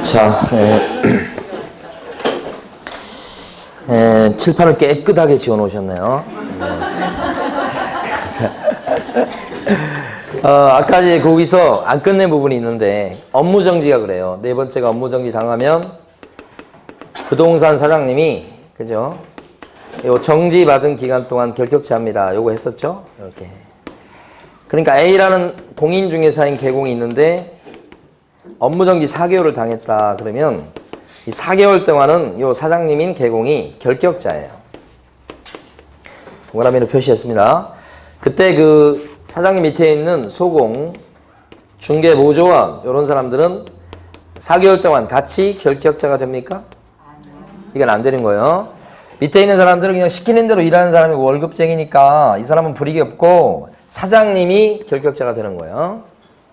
자, 칠판을 깨끗하게 지워 놓으셨네요. 아까 이제 거기서 안 끝낸 부분이 있는데 업무정지가 그래요. 네 번째가 업무정지 당하면 부동산 사장님이 그죠? 요 정지받은 기간 동안 결격제합니다. 요거 했었죠? 이렇게. 그러니까 A라는 공인중개사인 개공이 있는데 업무정지 4개월을 당했다 그러면 이 4개월 동안은 요 사장님인 개공이 결격자예요. 동그라미로 표시했습니다. 그때 그 사장님 밑에 있는 소공, 중개보조원 이런 사람들은 4개월 동안 같이 결격자가 됩니까? 이건 안 되는 거예요. 밑에 있는 사람들은 그냥 시키는 대로 일하는 사람이고 월급쟁이니까 이 사람은 불이익이 없고 사장님이 결격자가 되는 거예요.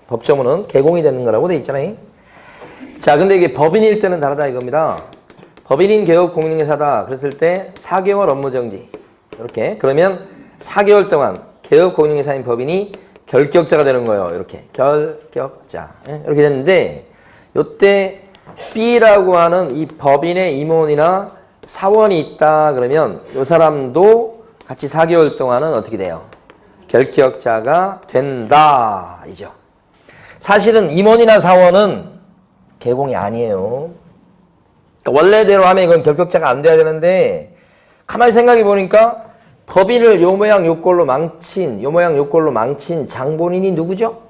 법조문은 개공이 되는 거라고 돼 있잖아요. 자, 근데 이게 법인일 때는 다르다 이겁니다. 법인인 개업 공인중개사다 그랬을 때 4개월 업무정지 이렇게 그러면 4개월 동안 개업 공인중개사인 법인이 결격자가 되는 거예요. 이렇게 결격자 이렇게 됐는데 요때 B라고 하는 이 법인의 임원이나 사원이 있다 그러면 요 사람도 같이 4개월 동안은 어떻게 돼요? 결격자가 된다 이죠. 사실은 임원이나 사원은 개공이 아니에요. 그러니까 원래대로 하면 이건 결격자가 안 돼야 되는데 가만히 생각해 보니까 법인을 요 모양 요 꼴로 망친 요 모양 요 꼴로 망친 장본인이 누구죠?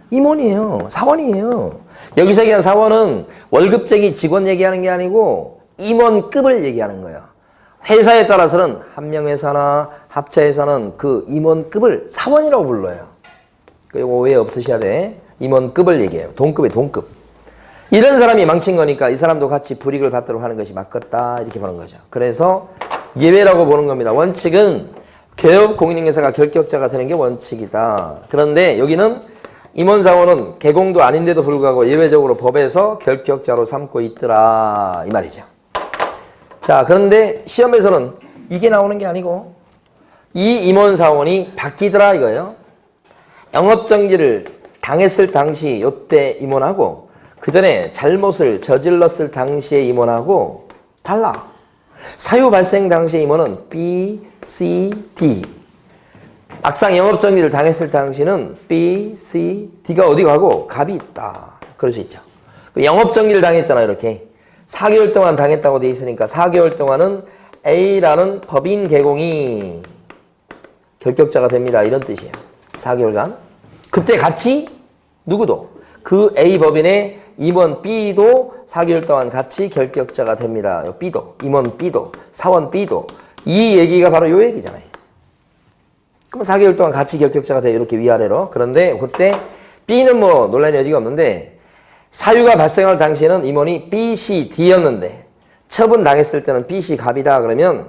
임원이에요. 사원이에요. 여기서 얘기한 사원은 월급쟁이 직원 얘기하는 게 아니고 임원급을 얘기하는 거예요. 회사에 따라서는 한명회사나 합차회사는 그 임원급을 사원이라고 불러요. 이거 오해 없으셔야 돼. 임원급을 얘기해요. 동급이에요. 동급. 이런 사람이 망친 거니까 이 사람도 같이 불이익을 받도록 하는 것이 맞겠다 이렇게 보는 거죠. 그래서 예외라고 보는 겁니다. 원칙은 개업 공인중개사가 결격자가 되는 게 원칙이다. 그런데 여기는 임원사원은 개공도 아닌데도 불구하고 예외적으로 법에서 결격자로 삼고 있더라 이 말이죠. 자, 그런데 시험에서는 이게 나오는 게 아니고 이 임원사원이 바뀌더라 이거예요. 영업정지를 당했을 당시 요때 임원하고 그 전에 잘못을 저질렀을 당시의 임원하고 달라. 사유 발생 당시의 임원은 B, C, D. 막상 영업정지를 당했을 당시는 B, C, D가 어디 가고 갑이 있다. 그럴 수 있죠. 영업정지를 당했잖아요. 이렇게. 4개월 동안 당했다고 돼 있으니까 4개월 동안은 A라는 법인 개공이 결격자가 됩니다. 이런 뜻이에요. 4개월간. 그때 같이 누구도 그 A 법인의 임원 B도 4개월 동안 같이 결격자가 됩니다. B도, 임원 B도, 사원 B도. 이 얘기가 바로 요 얘기잖아요. 그럼 4개월 동안 같이 결격자가 돼요. 이렇게 위아래로. 그런데 그때 B는 뭐 논란의 여지가 없는데 사유가 발생할 당시에는 임원이 B, C, D였는데 처분 당했을 때는 B, C 갑이다 그러면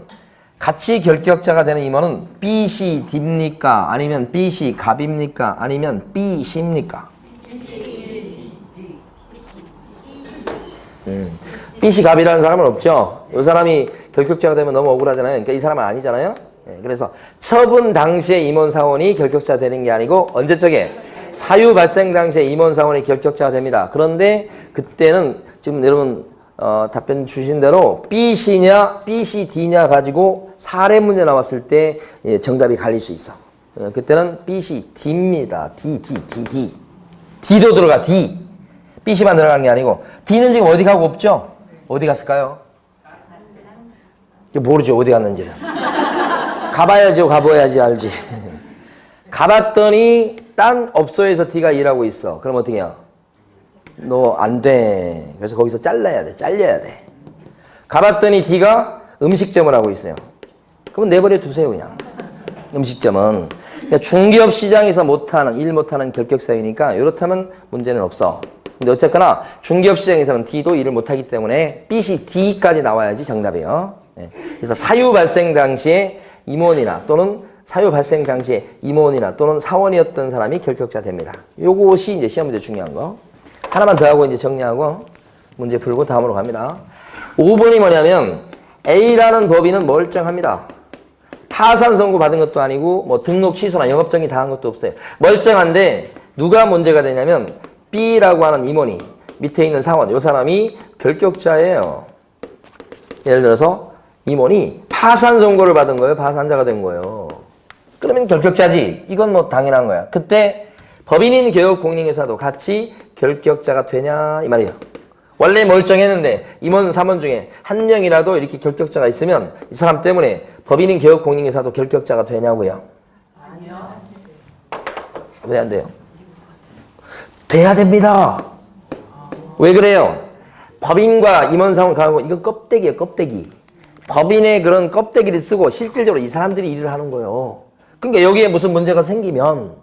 같이 결격자가 되는 임원은 B, C, D입니까? 아니면 B, C 갑입니까? 아니면 B, C입니까? B, C 갑이라는 사람은 없죠. 이 사람이 결격자가 되면 너무 억울하잖아요. 그러니까 이 사람은 아니잖아요. 그래서 처분 당시에 임원사원이 결격자 되는 게 아니고 언제적에 사유 발생 당시에 임원사원이 결격자가 됩니다. 그런데 그때는 지금 여러분 답변 주신 대로 BC냐 BCD냐 가지고 사례 문제 나왔을 때 정답이 갈릴 수 있어. 그때는 BCD입니다. D. D도 들어가. D. BC만 들어간 게 아니고 D는 지금 어디 가고 없죠? 어디 갔을까요? 모르죠. 어디 갔는지는. 가봐야죠. 가봐야지 알지. 가봤더니 딴 업소에서 D가 일하고 있어. 그럼 어떻게 해요? 너 안 돼. 그래서 거기서 잘라야 돼. 잘려야 돼. 가봤더니 D가 음식점을 하고 있어요. 그럼 내버려 두세요 그냥. 음식점은. 그러니까 중개업 시장에서 일 못하는 결격사유니까 이렇다면 문제는 없어. 근데 어쨌거나 중개업 시장에서는 D도 일을 못하기 때문에 B, C, D까지 나와야지 정답이에요. 그래서 사유 발생 당시에 임원이나 또는 사유 발생 당시에 임원이나 또는 사원이었던 사람이 결격자 됩니다. 요것이 이제 시험 문제 중요한 거. 하나만 더 하고 이제 정리하고 문제 풀고 다음으로 갑니다. 5번이 뭐냐면 A라는 법인은 멀쩡합니다. 파산 선고 받은 것도 아니고 뭐 등록 취소나 영업정지 당한 것도 없어요. 멀쩡한데 누가 문제가 되냐면 B라고 하는 임원이 밑에 있는 사원, 요 사람이 결격자예요. 예를 들어서 임원이 파산 선고를 받은 거예요. 파산자가 된 거예요. 그러면 결격자지. 이건 뭐 당연한 거야. 그때 법인인 개업공인회사도 같이 결격자가 되냐 이 말이에요. 원래 멀쩡했는데 임원, 사원 중에 한 명이라도 이렇게 결격자가 있으면 이 사람 때문에 법인인 개업공인회사도 결격자가 되냐고요. 아니요. 왜 안 돼요? 돼야 됩니다. 왜 그래요? 법인과 임원, 사원 가고 이거 껍데기예요. 껍데기. 법인의 그런 껍데기를 쓰고 실질적으로 이 사람들이 일을 하는 거예요. 그러니까 여기에 무슨 문제가 생기면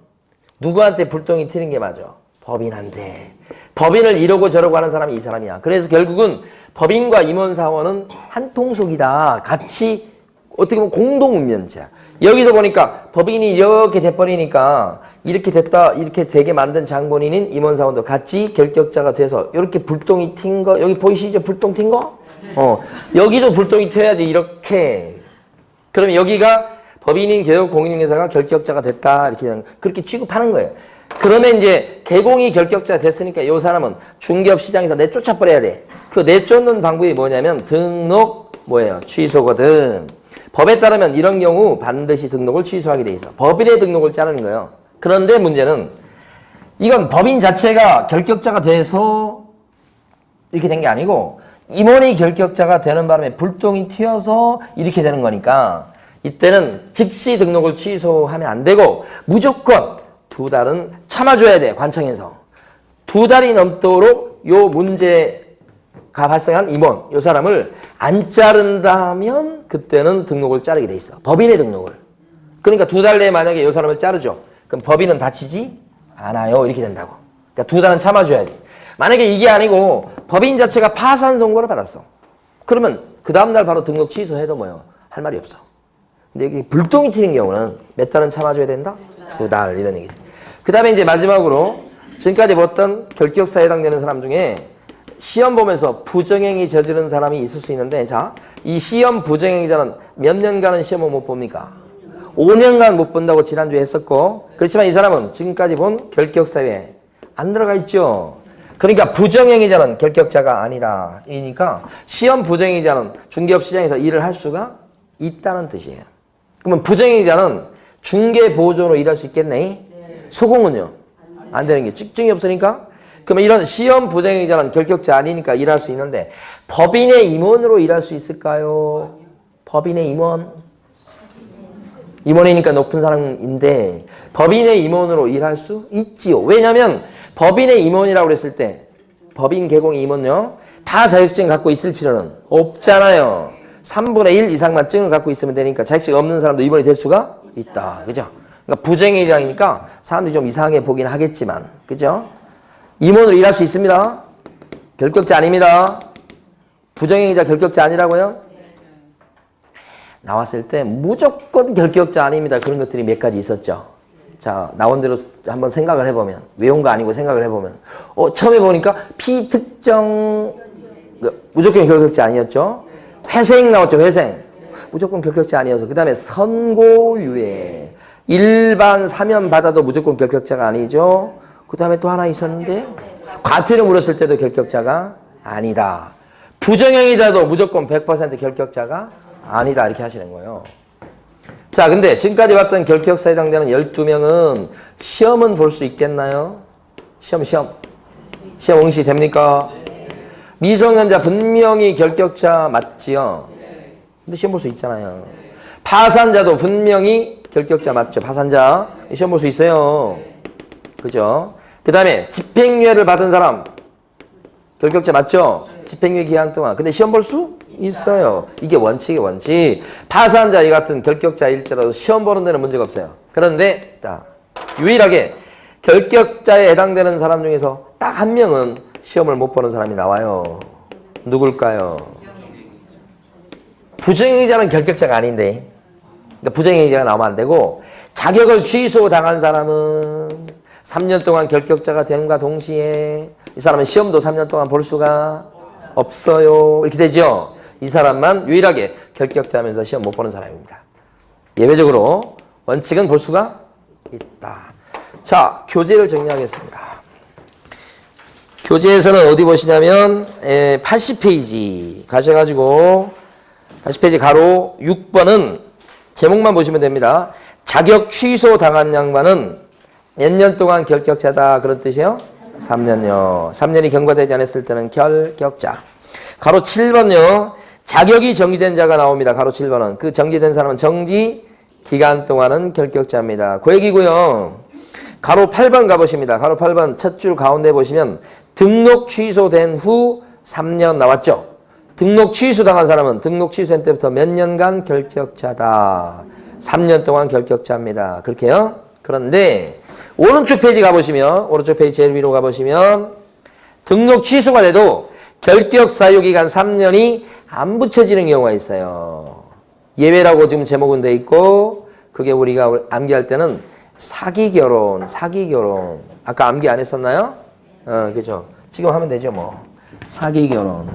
누구한테 불똥이 튀는 게 맞아? 법인한테. 법인을 이러고 저러고 하는 사람이 이 사람이야. 그래서 결국은 법인과 임원사원은 한 통속이다. 같이 어떻게 보면 공동운명자. 여기도 보니까 법인이 이렇게 돼버리니까 이렇게 됐다, 이렇게 되게 만든 장본인인 임원사원도 같이 결격자가 돼서 이렇게 불똥이 튄 거, 여기 보이시죠? 불똥 튄 거? 여기도 불똥이 튀어야지, 이렇게. 그러면 여기가 법인인 개업공인회사가 결격자가 됐다, 이렇게 그렇게 취급하는 거예요. 그러면 이제 개공이 결격자 됐으니까 이 사람은 중개업 시장에서 내쫓아버려야 돼. 그 내쫓는 방법이 뭐냐면 등록 뭐예요? 취소거든. 법에 따르면 이런 경우 반드시 등록을 취소하게 돼 있어. 법인의 등록을 자르는 거예요. 그런데 문제는 이건 법인 자체가 결격자가 돼서 이렇게 된 게 아니고 임원이 결격자가 되는 바람에 불똥이 튀어서 이렇게 되는 거니까 이때는 즉시 등록을 취소하면 안 되고 무조건 2달은 참아줘야 돼. 관청에서 2달이 넘도록 요 문제가 발생한 임원, 요 사람을 안 자른다면 그때는 등록을 자르게 돼 있어. 법인의 등록을. 그러니까 2달 내에 만약에 요 사람을 자르죠. 그럼 법인은 다치지 않아요. 이렇게 된다고. 그러니까 2달은 참아줘야지. 만약에 이게 아니고 법인 자체가 파산 선고를 받았어. 그러면 그 다음날 바로 등록 취소해도 뭐요? 할 말이 없어. 근데 여기 불똥이 튀는 경우는 몇 달은 참아줘야 된다? 2달 이런 얘기지. 그 다음에 이제 마지막으로 지금까지 봤던 결격사에 해당되는 사람 중에 시험 보면서 부정행위 저지른 사람이 있을 수 있는데 자, 이 시험 부정행위자는 몇 년간은 시험을 못 봅니까? 5년간 못 본다고 지난주에 했었고 그렇지만 이 사람은 지금까지 본 결격사에 안 들어가 있죠. 그러니까 부정행위자는 결격자가 아니다. 이니까 시험 부정행위자는 중개업 시장에서 일을 할 수가 있다는 뜻이에요. 그러면 부정행위자는 중개보조로 일할 수 있겠네? 소공은요? 안 되는 게 직증이 없으니까? 그러면 이런 시험 부정행위자는 결격자 아니니까 일할 수 있는데 법인의 임원으로 일할 수 있을까요? 법인의 임원? 임원이니까 높은 사람인데 법인의 임원으로 일할 수 있지요. 왜냐하면 법인의 임원이라고 그랬을 때 법인 개공 임원요 다 자격증 갖고 있을 필요는 없잖아요. 3분의 1 이상만 증을 갖고 있으면 되니까 자격증 없는 사람도 임원이 될 수가 있다. 그죠? 그러니까 부정행위자니까 사람들이 좀 이상하게 보긴 하겠지만 그죠? 임원으로 일할 수 있습니다. 결격자 아닙니다. 부정행위자 결격자 아니라고요? 나왔을 때 무조건 결격자 아닙니다. 그런 것들이 몇 가지 있었죠. 자, 나온 대로 한번 생각을 해보면 외운 거 아니고 생각을 해보면 처음에 보니까 피특정 무조건 결격자 아니었죠. 회생 나왔죠. 회생 무조건 결격자 아니어서 그 다음에 선고유예 일반 사면 받아도 무조건 결격자가 아니죠. 그 다음에 또 하나 있었는데 과태료 물었을 때도 결격자가 아니다. 부정행위자도 무조건 100% 결격자가 아니다. 이렇게 하시는 거예요. 자, 근데 지금까지 봤던 결격사에 해당되는 12명은 시험은 볼 수 있겠나요? 시험 응시 됩니까? 미성년자 분명히 결격자 맞지요? 근데 시험 볼 수 있잖아요. 파산자도 분명히 결격자 맞죠? 파산자 시험 볼 수 있어요. 그죠? 그 다음에 집행유예를 받은 사람 결격자 맞죠? 집행유예 기간 동안. 근데 시험 볼 수 있어요. 이게 원칙이 원칙. 파산자 이 같은 결격자일지라도 시험 보는 데는 문제가 없어요. 그런데 유일하게 결격자에 해당되는 사람 중에서 딱 한 명은 시험을 못 보는 사람이 나와요. 누굴까요? 부정행위자는 결격자가 아닌데 그러니까 부정행위자가 나오면 안 되고 자격을 취소당한 사람은 3년 동안 결격자가 되는과 동시에 이 사람은 시험도 3년 동안 볼 수가 없어요. 이렇게 되죠. 이 사람만 유일하게 결격자면서 시험 못 보는 사람입니다. 예외적으로 원칙은 볼 수가 있다. 자, 교재를 정리하겠습니다. 교재에서는 어디 보시냐면 80페이지 가셔가지고 80페이지 가로 6번은 제목만 보시면 됩니다. 자격 취소 당한 양반은 몇 년 동안 결격자다 그런 뜻이에요? 3년요. 3년이 경과되지 않았을 때는 결격자. 가로 7번요. 자격이 정지된 자가 나옵니다. 가로 7번은. 그 정지된 사람은 정지 기간 동안은 결격자입니다. 그 얘기고요. 가로 8번 가보십니다. 가로 8번 첫 줄 가운데 보시면 등록 취소된 후 3년 나왔죠. 등록 취소당한 사람은 등록 취소한 때부터 몇 년간 결격자다. 3년 동안 결격자입니다. 그렇게요. 그런데 오른쪽 페이지 가보시면 오른쪽 페이지 제일 위로 가보시면 등록 취소가 돼도 결격 사유기간 3년이 안 붙여지는 경우가 있어요. 예외라고 지금 제목은 돼 있고 그게 우리가 암기할 때는 사기결혼. 아까 암기 안 했었나요? 그죠. 지금 하면 되죠 뭐. 사기결혼.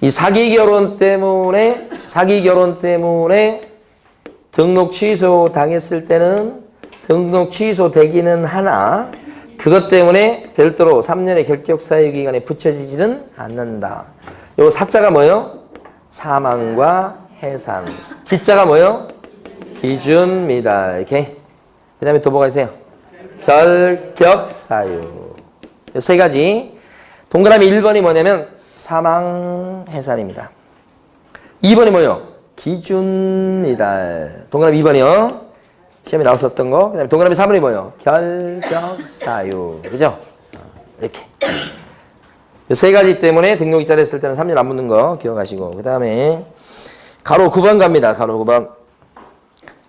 이 사기결혼 때문에 등록 취소 당했을 때는 등록 취소 되기는 하나 그것 때문에 별도로 3년의 결격 사유 기간에 붙여지지는 않는다. 요 사자가 뭐예요? 사망과 해산. 기자가 뭐예요? 기준 미달. 이렇게. 그 다음에 또 뭐가 있어요? 결격 사유. 요 세 가지. 동그라미 1번이 뭐냐면 사망 해산입니다. 2번이 뭐예요? 기준 미달. 동그라미 2번이요. 시험에 나왔었던 거. 그 다음에 동그라미 3번이 뭐예요? 결격 사유. 그죠? 이렇게. 세 가지 때문에 등록일자를 했을 때는 3년 안 붙는 거 기억하시고. 그 다음에 가로 9번 갑니다. 가로 9번.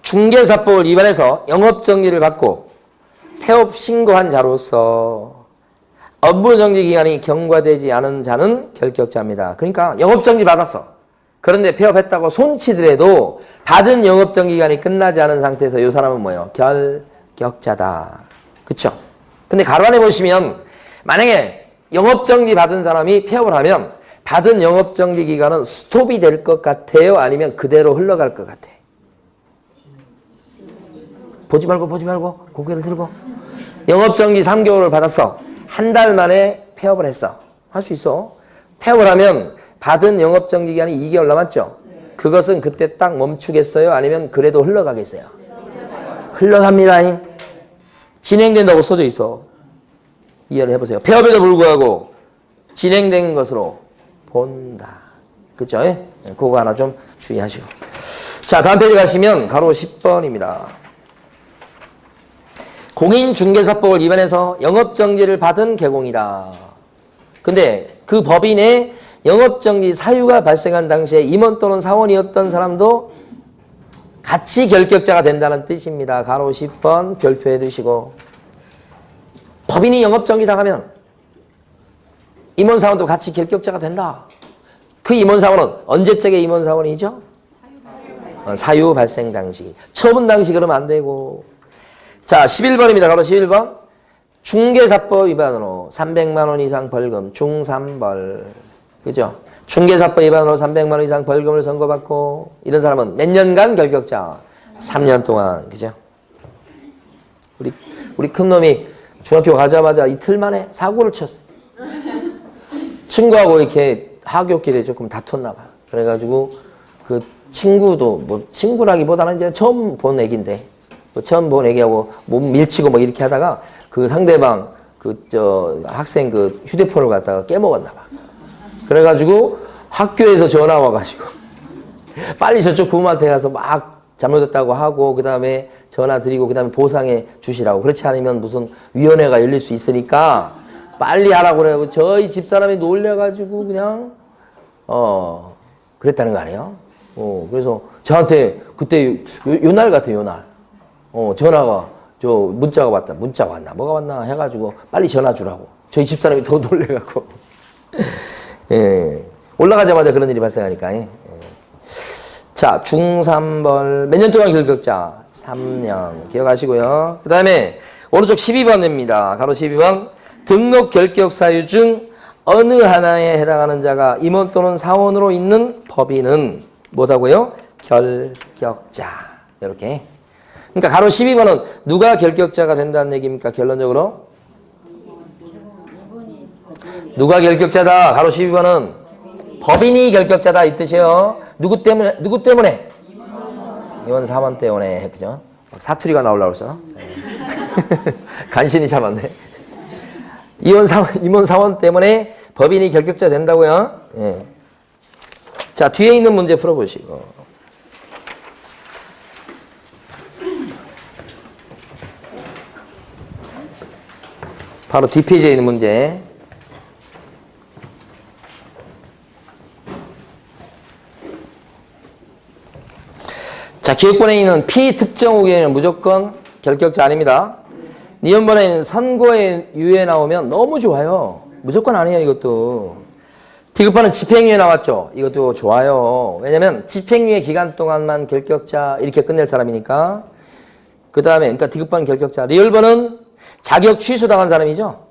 중개사법을 위반해서 영업정지를 받고 폐업 신고한 자로서 업무정지 기간이 경과되지 않은 자는 결격자입니다. 그러니까 영업정지 받았어. 그런데 폐업했다고 손치더라도 받은 영업정지 기간이 끝나지 않은 상태에서 이 사람은 뭐예요? 결격자다. 그쵸? 근데 가로 안에 보시면 만약에 영업정지 받은 사람이 폐업을 하면 받은 영업정지 기간은 스톱이 될 것 같아요? 아니면 그대로 흘러갈 것 같아요? 보지 말고 고개를 들고 영업정지 3개월을 받았어. 한 달 만에 폐업을 했어. 할 수 있어. 폐업을 하면 받은 영업정지 기간이 2개월 남았죠? 그것은 그때 딱 멈추겠어요? 아니면 그래도 흘러가겠어요? 흘러갑니다. 진행된다고 써져 있어. 이해를 해보세요. 폐업에도 불구하고 진행된 것으로 본다. 그쵸? 그거 하나 좀 주의하시고. 자, 다음 페이지 가시면 가로 10번입니다. 공인중개사법을 위반해서 영업정지를 받은 개공이다. 근데 그 법인의 영업정지 사유가 발생한 당시에 임원 또는 사원이었던 사람도 같이 결격자가 된다는 뜻입니다. 가로 10번 별표해 두시고. 법인이 영업정지 당하면 임원 사원도 같이 결격자가 된다. 그 임원 사원은 언제적의 임원 사원이죠? 사유 발생 당시. 처분 당시 그러면 안 되고. 자, 11번입니다. 가로 11번. 중개사법 위반으로 300만 원 이상 벌금, 중삼벌. 그죠? 중개사법 위반으로 300만 원 이상 벌금을 선고받고 이런 사람은 몇 년간 결격자? 3년 동안. 그죠? 우리 큰 놈이 중학교 가자마자 이틀 만에 사고를 쳤어요. 친구하고 이렇게 하굣길에 조금 다퉜나 봐. 그래가지고 그 친구도 뭐 친구라기보다는 이제 처음 본 애기인데 처음 본 애기하고 몸 밀치고 막 이렇게 하다가 그 상대방 학생 그 휴대폰을 갖다가 깨먹었나 봐. 그래가지고 학교에서 전화 와가지고 빨리 저쪽 부모한테 가서 막 잘못했다고 하고 그 다음에 전화 드리고 그 다음에 보상해 주시라고. 그렇지 않으면 무슨 위원회가 열릴 수 있으니까 빨리 하라고 그래요. 저희 집사람이 놀래가지고 그냥 그랬다는 거 아니에요? 그래서 저한테 그때 요날 같아요. 요날. 전화가 문자가 왔다. 문자 왔나 뭐가 왔나 해가지고 빨리 전화 주라고. 저희 집사람이 더 놀래갖고 예. 올라가자마자 그런 일이 발생하니까. 예. 자, 중3벌 몇 년 동안 결격자? 3년 기억하시고요. 그 다음에 오른쪽 12번입니다. 가로 12번. 등록 결격 사유 중 어느 하나에 해당하는 자가 임원 또는 사원으로 있는 법인은 뭐다고요? 결격자. 이렇게. 그러니까 가로 12번은 누가 결격자가 된다는 얘기입니까? 결론적으로? 누가 결격자다? 가로 12번은 법인이 결격자다 이 뜻이에요. 누구 때문에? 누구 때문에? 임원 사원 때문에. 그죠? 사투리가 나오려고 그랬어. 간신히 잡았네. 임원 사원 때문에 법인이 결격자 된다고요? 예. 자, 뒤에 있는 문제 풀어보시고. 바로 뒷페이지에 있는 문제. 자, 기획본에 있는 피특정 후견은 무조건 결격자 아닙니다. 니은번에는 선고의 유예 나오면 너무 좋아요. 무조건 아니에요, 이것도. 디귿번은 집행유예 나왔죠. 이것도 좋아요. 왜냐면 집행유예 기간 동안만 결격자 이렇게 끝낼 사람이니까. 그 다음에 그러니까 디귿번 결격자. 리을번은 자격 취소당한 사람이죠.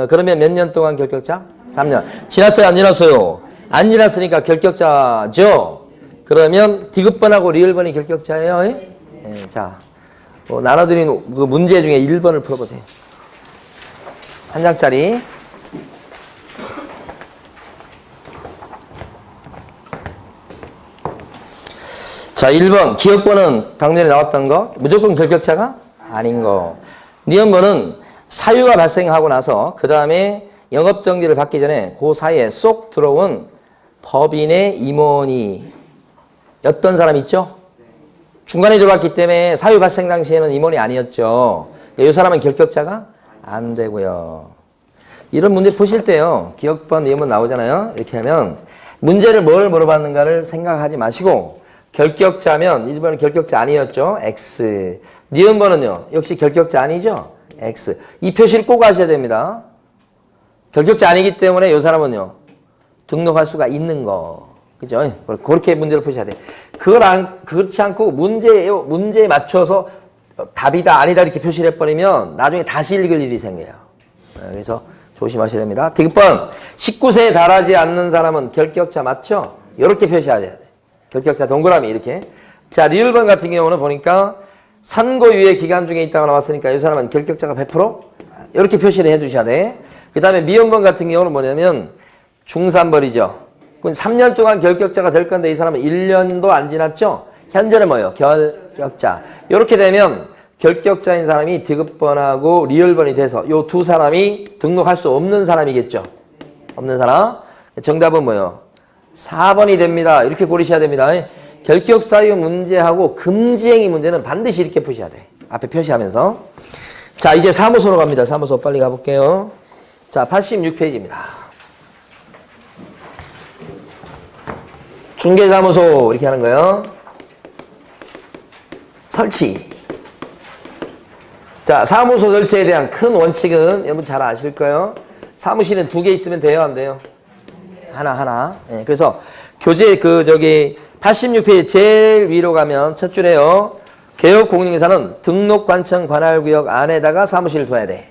그러면 몇 년 동안 결격자? 3년. 지났어요, 안 지났어요? 안 지났으니까 결격자죠. 그러면 디귿번하고 리을번이 결격자예요. 예, 자, 나눠드린 그 문제 중에 1번을 풀어보세요. 한 장짜리. 자, 1번 기억번은 방금 전에 나왔던 거 무조건 결격자가 아닌 거. 니은번은 사유가 발생하고 나서 그 다음에 영업정지를 받기 전에 그 사이에 쏙 들어온 법인의 임원이 어떤 사람 있죠? 중간에 들어왔기 때문에 사유 발생 당시에는 임원이 아니었죠. 이 사람은 결격자가 안 되고요. 이런 문제 푸실 때요. 기억번, 니은번 나오잖아요. 이렇게 하면 문제를 뭘 물어봤는가를 생각하지 마시고 결격자면 1번은 결격자 아니었죠. X. 니은번은요. 역시 결격자 아니죠. X. 이 표시를 꼭 하셔야 됩니다. 결격자 아니기 때문에 이 사람은요. 등록할 수가 있는 거. 그죠? 그렇게 문제를 푸셔야 돼. 그렇지 않고 문제에 맞춰서 답이다, 아니다 이렇게 표시를 해버리면 나중에 다시 읽을 일이 생겨요. 그래서 조심하셔야 됩니다. 디귿번. 19세에 달하지 않는 사람은 결격자 맞죠? 이렇게 표시해야 돼. 결격자 동그라미 이렇게. 자, 리을번 같은 경우는 보니까 선고유예 기간 중에 있다고 나왔으니까 이 사람은 결격자가 100% 이렇게 표시를 해두셔야 돼. 그 다음에 미음번 같은 경우는 뭐냐면 중3벌이죠. 3년 동안 결격자가 될 건데 이 사람은 1년도 안 지났죠? 현재는 뭐예요? 결격자. 이렇게 되면 결격자인 사람이 디귿번하고 리을번이 돼서 이 두 사람이 등록할 수 없는 사람이겠죠? 없는 사람. 정답은 뭐예요? 4번이 됩니다. 이렇게 고르셔야 됩니다. 결격사유 문제하고 금지행위 문제는 반드시 이렇게 푸셔야 돼. 앞에 표시하면서. 자, 이제 사무소로 갑니다. 사무소 빨리 가볼게요. 자, 86페이지입니다. 중개사무소 이렇게 하는 거예요. 설치. 자, 사무소 설치에 대한 큰 원칙은 여러분 잘 아실 거예요. 사무실은 2개 있으면 돼요, 안 돼요? 하나. 네, 그래서 교재 86페이지 제일 위로 가면 첫 줄에요. 개업공인중개사는 등록관청 관할구역 안에다가 사무실을 둬야 돼.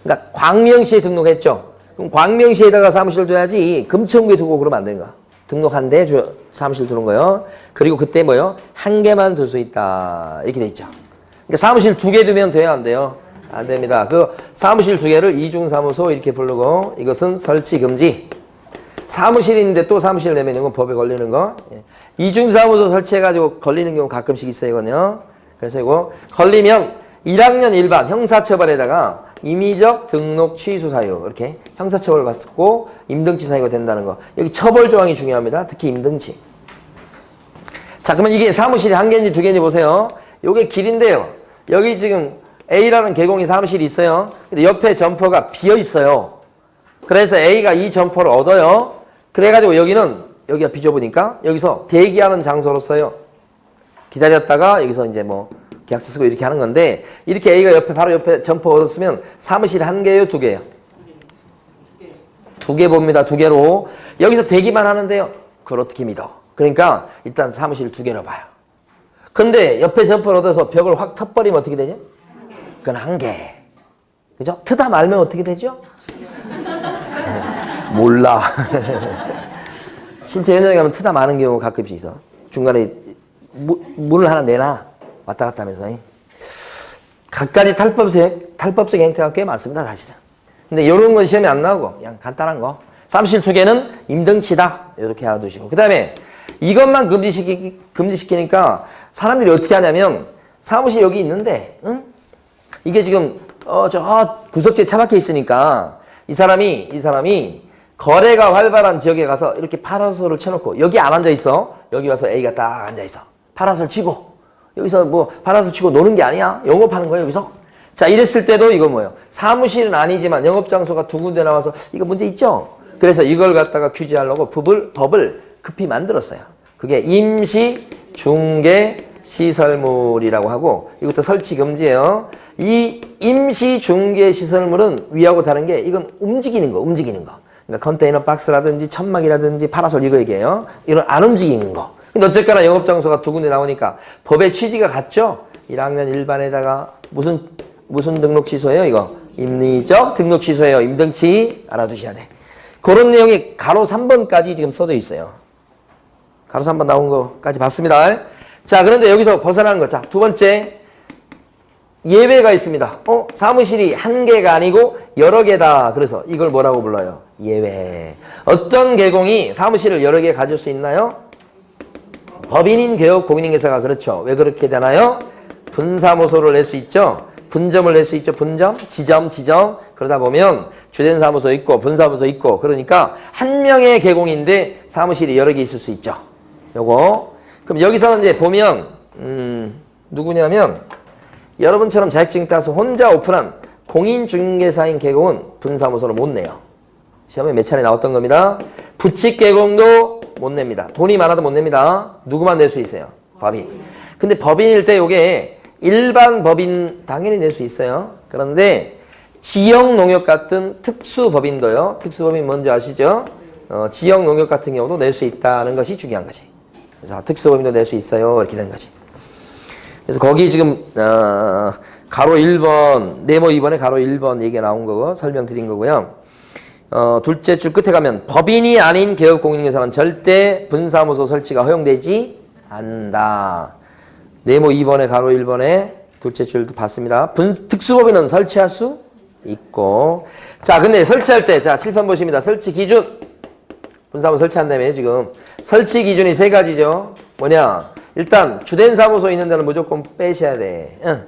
그러니까 광명시에 등록했죠. 그럼 광명시에다가 사무실을 둬야지 금천구에 두고 그러면 안 되는 거야. 등록한 데 사무실 두는 거예요. 그리고 그때 뭐요? 한 개만 둘 수 있다. 이렇게 돼 있죠. 그러니까 사무실 2개 두면 돼요, 안 돼요? 안 됩니다. 그 사무실 2개를 이중사무소 이렇게 부르고 이것은 설치 금지. 사무실이 있는데 또 사무실 내면 이건 법에 걸리는 거. 이중사무소 설치해가지고 걸리는 경우 가끔씩 있어요, 이거는요. 그래서 이거 걸리면 1학년 1반 형사처벌에다가 임의적 등록 취소 사유 이렇게 형사처벌 받고 임등치 사유가 된다는 거. 여기 처벌 조항이 중요합니다. 특히 임등치. 자, 그러면 이게 사무실이 1개인지 2개인지 보세요. 요게 길인데요. 여기 지금 A라는 개공이 사무실이 있어요. 근데 옆에 점퍼가 비어 있어요. 그래서 A가 이 점퍼를 얻어요. 그래가지고 여기가 비좁으니까 여기서 대기하는 장소로서요. 기다렸다가 여기서 이제 뭐 계약서 쓰고 이렇게 하는 건데 이렇게 A가 바로 옆에 점퍼 얻었으면 사무실 1개예요, 2개예요? 2개 봅니다. 2개로. 여기서 대기만 하는데요. 그걸 어떻게 믿어? 그러니까 일단 사무실 2개로 봐요. 근데 옆에 점퍼를 얻어서 벽을 확 터버리면 어떻게 되죠? 그건 1개. 그죠? 트다 말면 어떻게 되죠? 몰라. 실제 현장에 가면 트다 많은 경우가 가끔씩 있어. 중간에 문을 하나 내놔. 왔다 갔다 하면서. 갖가지 탈법적 행태가 꽤 많습니다, 사실은. 근데 이런 건 시험에 안 나오고, 그냥 간단한 거. 사무실 투개는 임등치다. 이렇게 알아두시고. 그 다음에 이것만 금지시키니까 사람들이 어떻게 하냐면, 사무실 여기 있는데, 응? 이게 지금, 저 구석지에 차박혀 있으니까, 이 사람이 거래가 활발한 지역에 가서 이렇게 파라솔을 쳐놓고, 여기 안 앉아있어. 여기 와서 A가 딱 앉아있어. 파라솔 치고. 여기서 뭐 파라솔 치고 노는 게 아니야. 영업하는 거야, 여기서. 자, 이랬을 때도 이거 뭐예요? 사무실은 아니지만 영업장소가 두 군데 나와서 이거 문제 있죠? 그래서 이걸 갖다가 규제하려고 법을 급히 만들었어요. 그게 임시 중개 시설물이라고 하고, 이것도 설치 금지예요. 이 임시 중개 시설물은 위하고 다른 게, 이건 움직이는 거. 그러니까 컨테이너 박스라든지 천막이라든지 파라솔 이거 얘기해요. 이런 안 움직이는 거. 근데 어쨌거나 영업장소가 두 군데 나오니까 법의 취지가 같죠? 1학년 일반에다가 무슨 등록 취소예요, 이거? 임의적 등록 취소예요. 임등치 알아두셔야 돼. 그런 내용이 가로 3번까지 지금 써져 있어요. 가로 3번 나온 거까지 봤습니다. 자, 그런데 여기서 벗어나는 거. 자, 두 번째. 예외가 있습니다. 사무실이 한 개가 아니고 여러 개다. 그래서 이걸 뭐라고 불러요? 예외. 어떤 계공이 사무실을 여러 개 가질 수 있나요? 법인인 개업 공인인계사가 그렇죠. 왜 그렇게 되나요? 분사무소를 낼 수 있죠. 분점을 낼 수 있죠. 분점, 지점. 그러다 보면 주된 사무소 있고 분사무소 있고, 그러니까 한 명의 계공인데 사무실이 여러 개 있을 수 있죠. 요거. 그럼 여기서는 이제 보면 누구냐면 여러분처럼 자격증 따서 혼자 오픈한 공인중개사인 계공은 분사무소를 못 내요. 시험에 몇 차례 나왔던 겁니다. 부칙 계공도 못 냅니다. 돈이 많아도 못 냅니다. 누구만 낼 수 있어요? 법인. 근데 법인일 때 요게 일반 법인 당연히 낼 수 있어요. 그런데 지역농협 같은 특수법인도요. 특수법인 뭔지 아시죠? 지역농협 같은 경우도 낼 수 있다는 것이 중요한 거지. 그래서 특수법인도 낼 수 있어요. 이렇게 되는 거지. 그래서 거기 지금 가로 1번, 네모 2번에 가로 1번 얘기가 나온 거고 설명드린 거고요. 둘째 줄 끝에 가면 법인이 아닌 개업공인인계사는 절대 분사무소 설치가 허용되지 않는다. 네모 2번에 가로 1번에 둘째 줄도 봤습니다. 특수법인은 설치할 수 있고. 자, 근데 설치할 때, 자, 7편 보십니다. 설치 기준. 분사무소 설치한다며 지금. 설치 기준이 세 가지죠. 뭐냐? 일단 주된 사무소 있는 데는 무조건 빼셔야 돼. 응.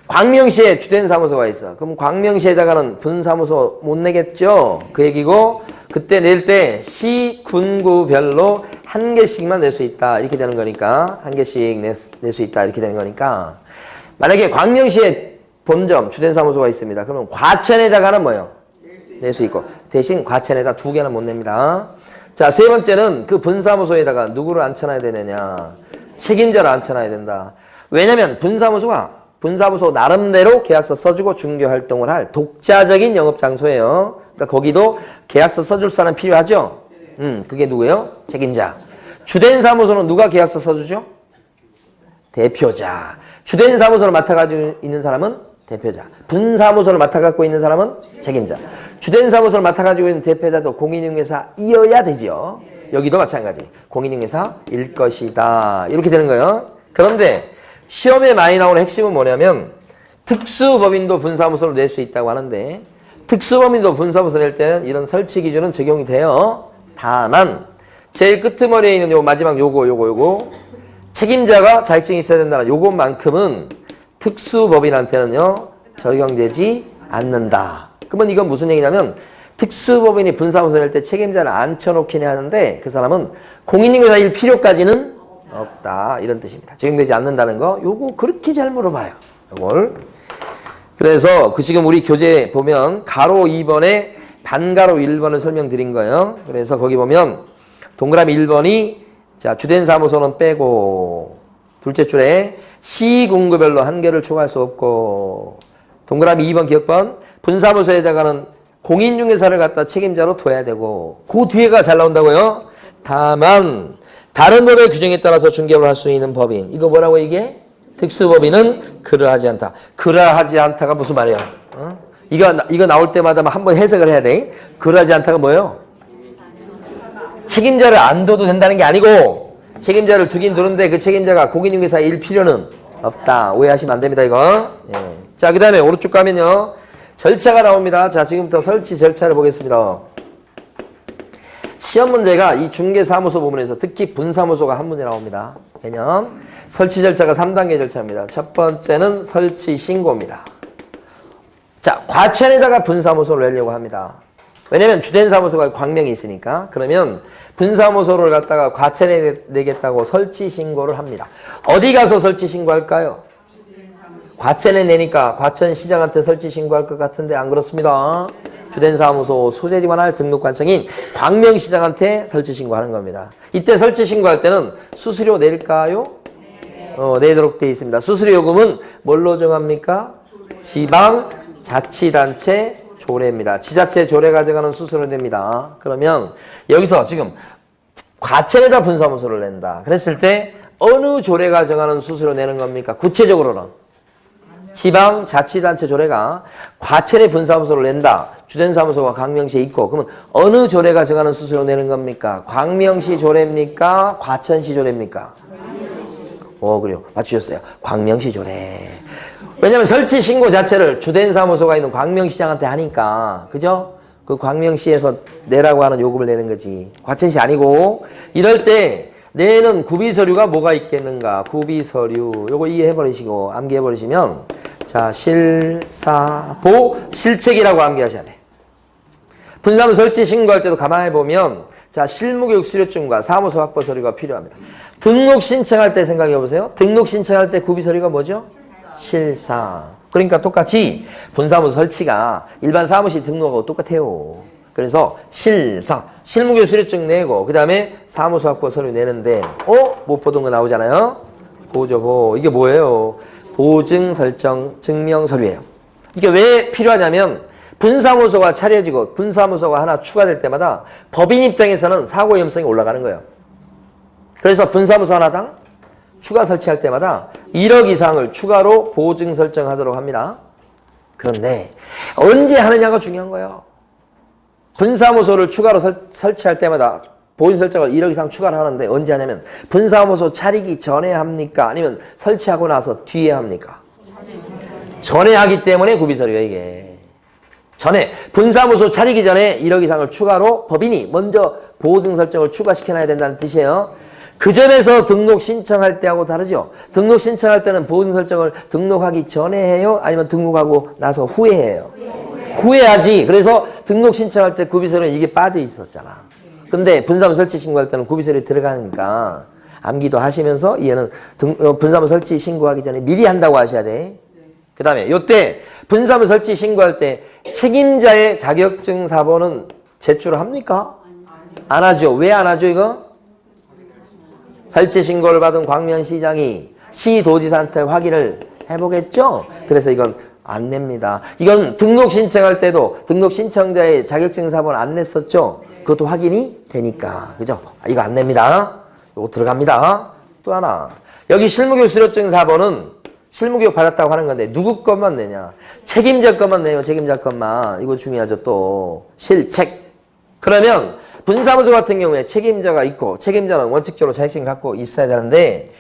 광명시에 주된 사무소가 있어. 그럼 광명시에다가는 분사무소 못 내겠죠? 그 얘기고, 그때 낼 때 시, 군구별로 한 개씩만 낼 수 있다. 이렇게 되는 거니까. 한 개씩 낼 수 있다. 이렇게 되는 거니까. 만약에 광명시에 본점, 주된 사무소가 있습니다. 그러면 과천에다가는 뭐예요? 낼 수 있고. 대신 과천에다 두 개는 못 냅니다. 자, 세 번째는 그 분사무소에다가 누구를 앉혀놔야 되느냐. 책임자를 앉혀놔야 된다. 왜냐면 분사무소 나름대로 계약서 써주고 중개활동을 할 독자적인 영업장소예요. 그러니까 거기도 계약서 써줄 사람 필요하죠? 그게 누구예요? 책임자. 주된 사무소는 누가 계약서 써주죠? 대표자. 주된 사무소를 맡아가지고 있는 사람은 대표자. 분사무소를 맡아갖고 있는 사람은 책임자. 주된 사무소를 맡아가지고 있는 대표자도 공인중개사이어야 되죠. 여기도 마찬가지. 공인중개사일 것이다. 이렇게 되는 거예요. 그런데 시험에 많이 나오는 핵심은 뭐냐면 특수법인도 분사무소를 낼 수 있다고 하는데, 특수법인도 분사무소 낼 때는 이런 설치 기준은 적용이 돼요. 다만 제일 끄트머리에 있는 요 마지막 요거 책임자가 자격증이 있어야 된다는 요것만큼은 특수법인한테는요 적용되지 않는다. 그러면 이건 무슨 얘기냐면 특수법인이 분사무소 낼 때 책임자를 앉혀놓긴 하는데 그 사람은 공인중개사일 필요까지는 없다. 이런 뜻입니다. 적용되지 않는다는 거 요거 그렇게 잘 물어봐요. 요걸. 그래서 그 지금 우리 교재 보면 가로 2번에 반가로 1번을 설명드린 거예요. 그래서 거기 보면 동그라미 1번이 자 주된 사무소는 빼고, 둘째 줄에 시군구별로 한 개를 초과할 수 없고, 동그라미 2번 기억번 분사무소에다가는 공인중개사를 갖다 책임자로 둬야 되고, 그 뒤에가 잘 나온다고요. 다만 다른 법의 규정에 따라서 중개를 할 수 있는 법인, 이거 뭐라고 이게? 특수법인은 그러하지 않다. 그러하지 않다가 무슨 말이야? 이거 나올 때마다 한번 해석을 해야 돼. 그러하지 않다가 뭐예요? 책임자를 안 둬도 된다는 게 아니고 책임자를 두긴 두는데 그 책임자가 공인중개사일 필요는 없다. 오해하시면 안 됩니다, 이거. 예. 자, 그 다음에 오른쪽 가면요. 절차가 나옵니다. 자, 지금부터 설치 절차를 보겠습니다. 시험 문제가 이 중개사무소 부분에서 특히 분사무소가 한 문제 나옵니다. 왜냐면 설치 절차가 3단계 절차입니다. 첫 번째는 설치 신고입니다. 자, 과천에다가 분사무소를 내려고 합니다. 왜냐면 주된 사무소가 광명에 있으니까. 그러면 분사무소를 갖다가 과천에 내겠다고 설치 신고를 합니다. 어디 가서 설치 신고할까요? 과천에 내니까 과천시장한테 설치 신고할 것 같은데 안 그렇습니다. 주된 사무소 소재지 관할 등록관청인 광명시장한테 설치 신고하는 겁니다. 이때 설치 신고할 때는 수수료 낼까요? 내도록 되어 있습니다. 수수료 요금은 뭘로 정합니까? 지방자치단체 조례입니다. 지자체 조례가 정하는 수수료 냅니다. 그러면 여기서 지금 과천에다 분사무소를 낸다. 그랬을 때 어느 조례가 정하는 수수료 내는 겁니까? 구체적으로는 지방자치단체 조례가 과천에 분사무소를 낸다. 주된 사무소가 광명시에 있고 그러면 어느 조례가 정하는 수수료 내는 겁니까? 광명시 조례입니까? 과천시 조례입니까? 그래요. 맞추셨어요. 광명시 조례. 왜냐면 설치 신고 자체를 주된 사무소가 있는 광명시장한테 하니까 그죠? 그 광명시에서 내라고 하는 요금을 내는 거지. 과천시 아니고 이럴 때 내는 구비서류가 뭐가 있겠는가? 구비서류. 요거 이해해버리시고 암기해버리시면 자 실사보 실책이라고 암기하셔야 돼. 분사무소 설치 신고할 때도 가만히 보면 자 실무교육 수료증과 사무소 확보 서류가 필요합니다. 등록 신청할 때 생각해보세요. 등록 신청할 때 구비서류가 뭐죠? 실사. 그러니까 똑같이 분사무소 설치가 일반 사무실 등록하고 똑같아요. 그래서 실사, 실무교육 수료증 내고 그 다음에 사무소 확보 서류 내는데 못 보던 거 나오잖아요. 보조보. 이게 뭐예요? 보증 설정 증명 서류예요. 이게 왜 필요하냐면 분사무소가 차려지고 분사무소가 하나 추가될 때마다 법인 입장에서는 사고 위험성이 올라가는 거예요. 그래서 분사무소 하나당 추가 설치할 때마다 1억 이상을 추가로 보증 설정하도록 합니다. 그런데 언제 하느냐가 중요한 거예요. 분사무소를 추가로 설치할 때마다 보증 설정을 1억 이상 추가를 하는데 언제 하냐면 분사무소 차리기 전에 합니까? 아니면 설치하고 나서 뒤에 합니까? 전에 하기 때문에 구비서류예요, 이게. 전에 분사무소 차리기 전에 1억 이상을 추가로 법인이 먼저 보증 설정을 추가시켜놔야 된다는 뜻이에요. 그 전에서 등록 신청할 때하고 다르죠. 등록 신청할 때는 보증 설정을 등록하기 전에 해요? 아니면 등록하고 나서 후에 해요? 후에 하지. 그래서 등록 신청할 때 구비서류는 이게 빠져 있었잖아. 근데 분사무소 설치 신고할 때는 구비서류 들어가니까 암기도 하시면서 얘는 분사무소 설치 신고하기 전에 미리 한다고 하셔야 돼. 그 다음에 요때 분사무소 설치 신고할 때 책임자의 자격증 사본은 제출을 합니까? 안 하죠. 왜 안 하죠, 이거? 설치 신고를 받은 광명시장이 시도지사한테 확인을 해보겠죠? 그래서 이건 안 냅니다. 이건 등록 신청할 때도 등록 신청자의 자격증 사본 안 냈었죠? 그것도 확인이 되니까. 그죠? 이거 안 냅니다. 이거 들어갑니다. 또 하나. 여기 실무교육 수료증 사본은 실무교육 받았다고 하는 건데 누구 것만 내냐? 책임자 것만 내요. 책임자 것만. 이거 중요하죠. 또 실책. 그러면 분사무소 같은 경우에 책임자가 있고 책임자는 원칙적으로 자격증 갖고 있어야 되는데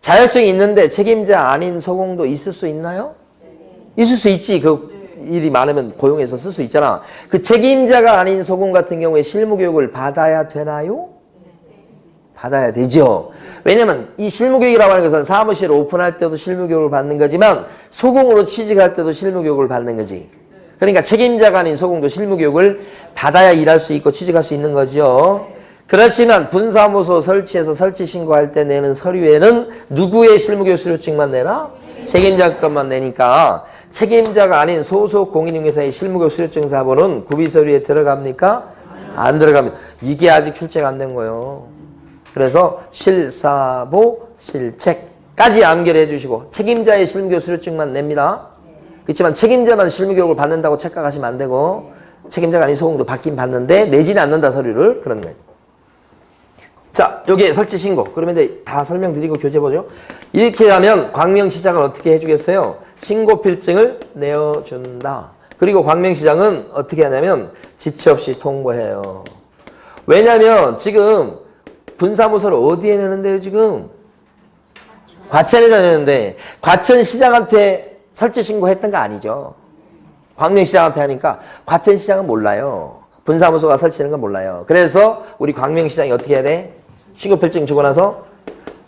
자격증이 있는데 책임자 아닌 소공도 있을 수 있나요? 있을 수 있지. 그 일이 많으면 고용해서 쓸 수 있잖아. 그 책임자가 아닌 소공 같은 경우에 실무교육을 받아야 되나요? 받아야 되죠. 왜냐면 이 실무교육이라고 하는 것은 사무실 오픈할 때도 실무교육을 받는 거지만 소공으로 취직할 때도 실무교육을 받는 거지. 그러니까 책임자가 아닌 소공도 실무교육을 받아야 일할 수 있고 취직할 수 있는 거죠. 그렇지만 분사무소 설치해서 설치 신고할 때 내는 서류에는 누구의 실무교육 수료증만 내나? 책임자 것만 내니까 책임자가 아닌 소속 공인중개사의 실무교육 수료증 사본은 구비서류에 들어갑니까? 안 들어갑니다. 이게 아직 출제가 안 된 거예요. 그래서 실사보, 실책까지 암기를 해주시고 책임자의 실무교육 수료증만 냅니다. 그렇지만 책임자만 실무교육을 받는다고 착각하시면 안 되고 책임자가 아닌 소공도 받긴 받는데 내지는 않는다 서류를 그런 거예요. 자, 여기에 설치 신고. 그러면 이제 다 설명드리고 교재 보죠. 이렇게 하면 광명시장은 어떻게 해주겠어요? 신고 필증을 내어준다. 그리고 광명시장은 어떻게 하냐면 지체 없이 통보해요. 왜냐면 지금 분사무소를 어디에 내는데요, 지금? 과천에다 내는데, 과천시장한테 설치 신고했던 거 아니죠? 광명시장한테 하니까 과천시장은 몰라요. 분사무소가 설치되는 건 몰라요. 그래서 우리 광명시장이 어떻게 해야 돼? 신고필증 주고 나서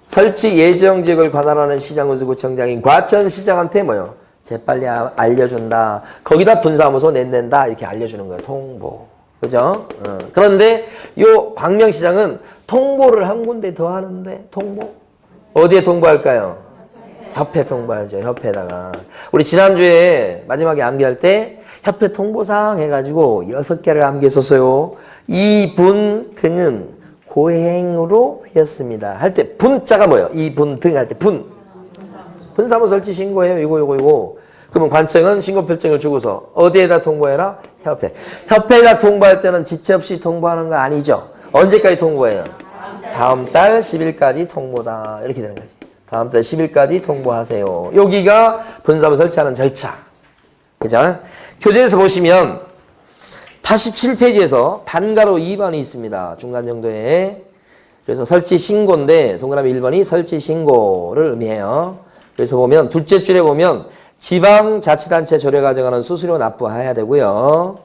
설치 예정 지역을 관할하는 시장군수구청장인 과천시장한테 뭐요? 재빨리 알려준다. 거기다 분사무소 낸다. 이렇게 알려주는 거예요. 통보. 그죠? 그런데 요 광명시장은 통보를 한 군데 더 하는데 통보? 어디에 통보할까요? 협회 통보하죠. 협회에다가. 우리 지난주에 마지막에 암기할 때 협회 통보사항 해가지고 6개를 암기했었어요. 이분 등은 고행으로 회였습니다. 할 때 분자가 뭐예요? 이분 등 할 때 분. 분사무소 설치 신고해요. 이거. 그러면 관청은 신고필증을 주고서 어디에다 통보해라? 협회. 협회에다 통보할 때는 지체 없이 통보하는 거 아니죠? 언제까지 통보해요? 다음 달 10일까지 통보다. 이렇게 되는 거지. 다음 달 10일까지 통보하세요. 여기가 분사무소 설치하는 절차. 그죠? 교재에서 보시면 87페이지에서 반가로 2번이 있습니다. 중간 정도에. 그래서 설치 신고인데 동그라미 1번이 설치 신고를 의미해요. 그래서 보면 둘째 줄에 보면 지방자치단체 조례 가져가는 수수료 납부해야 되고요.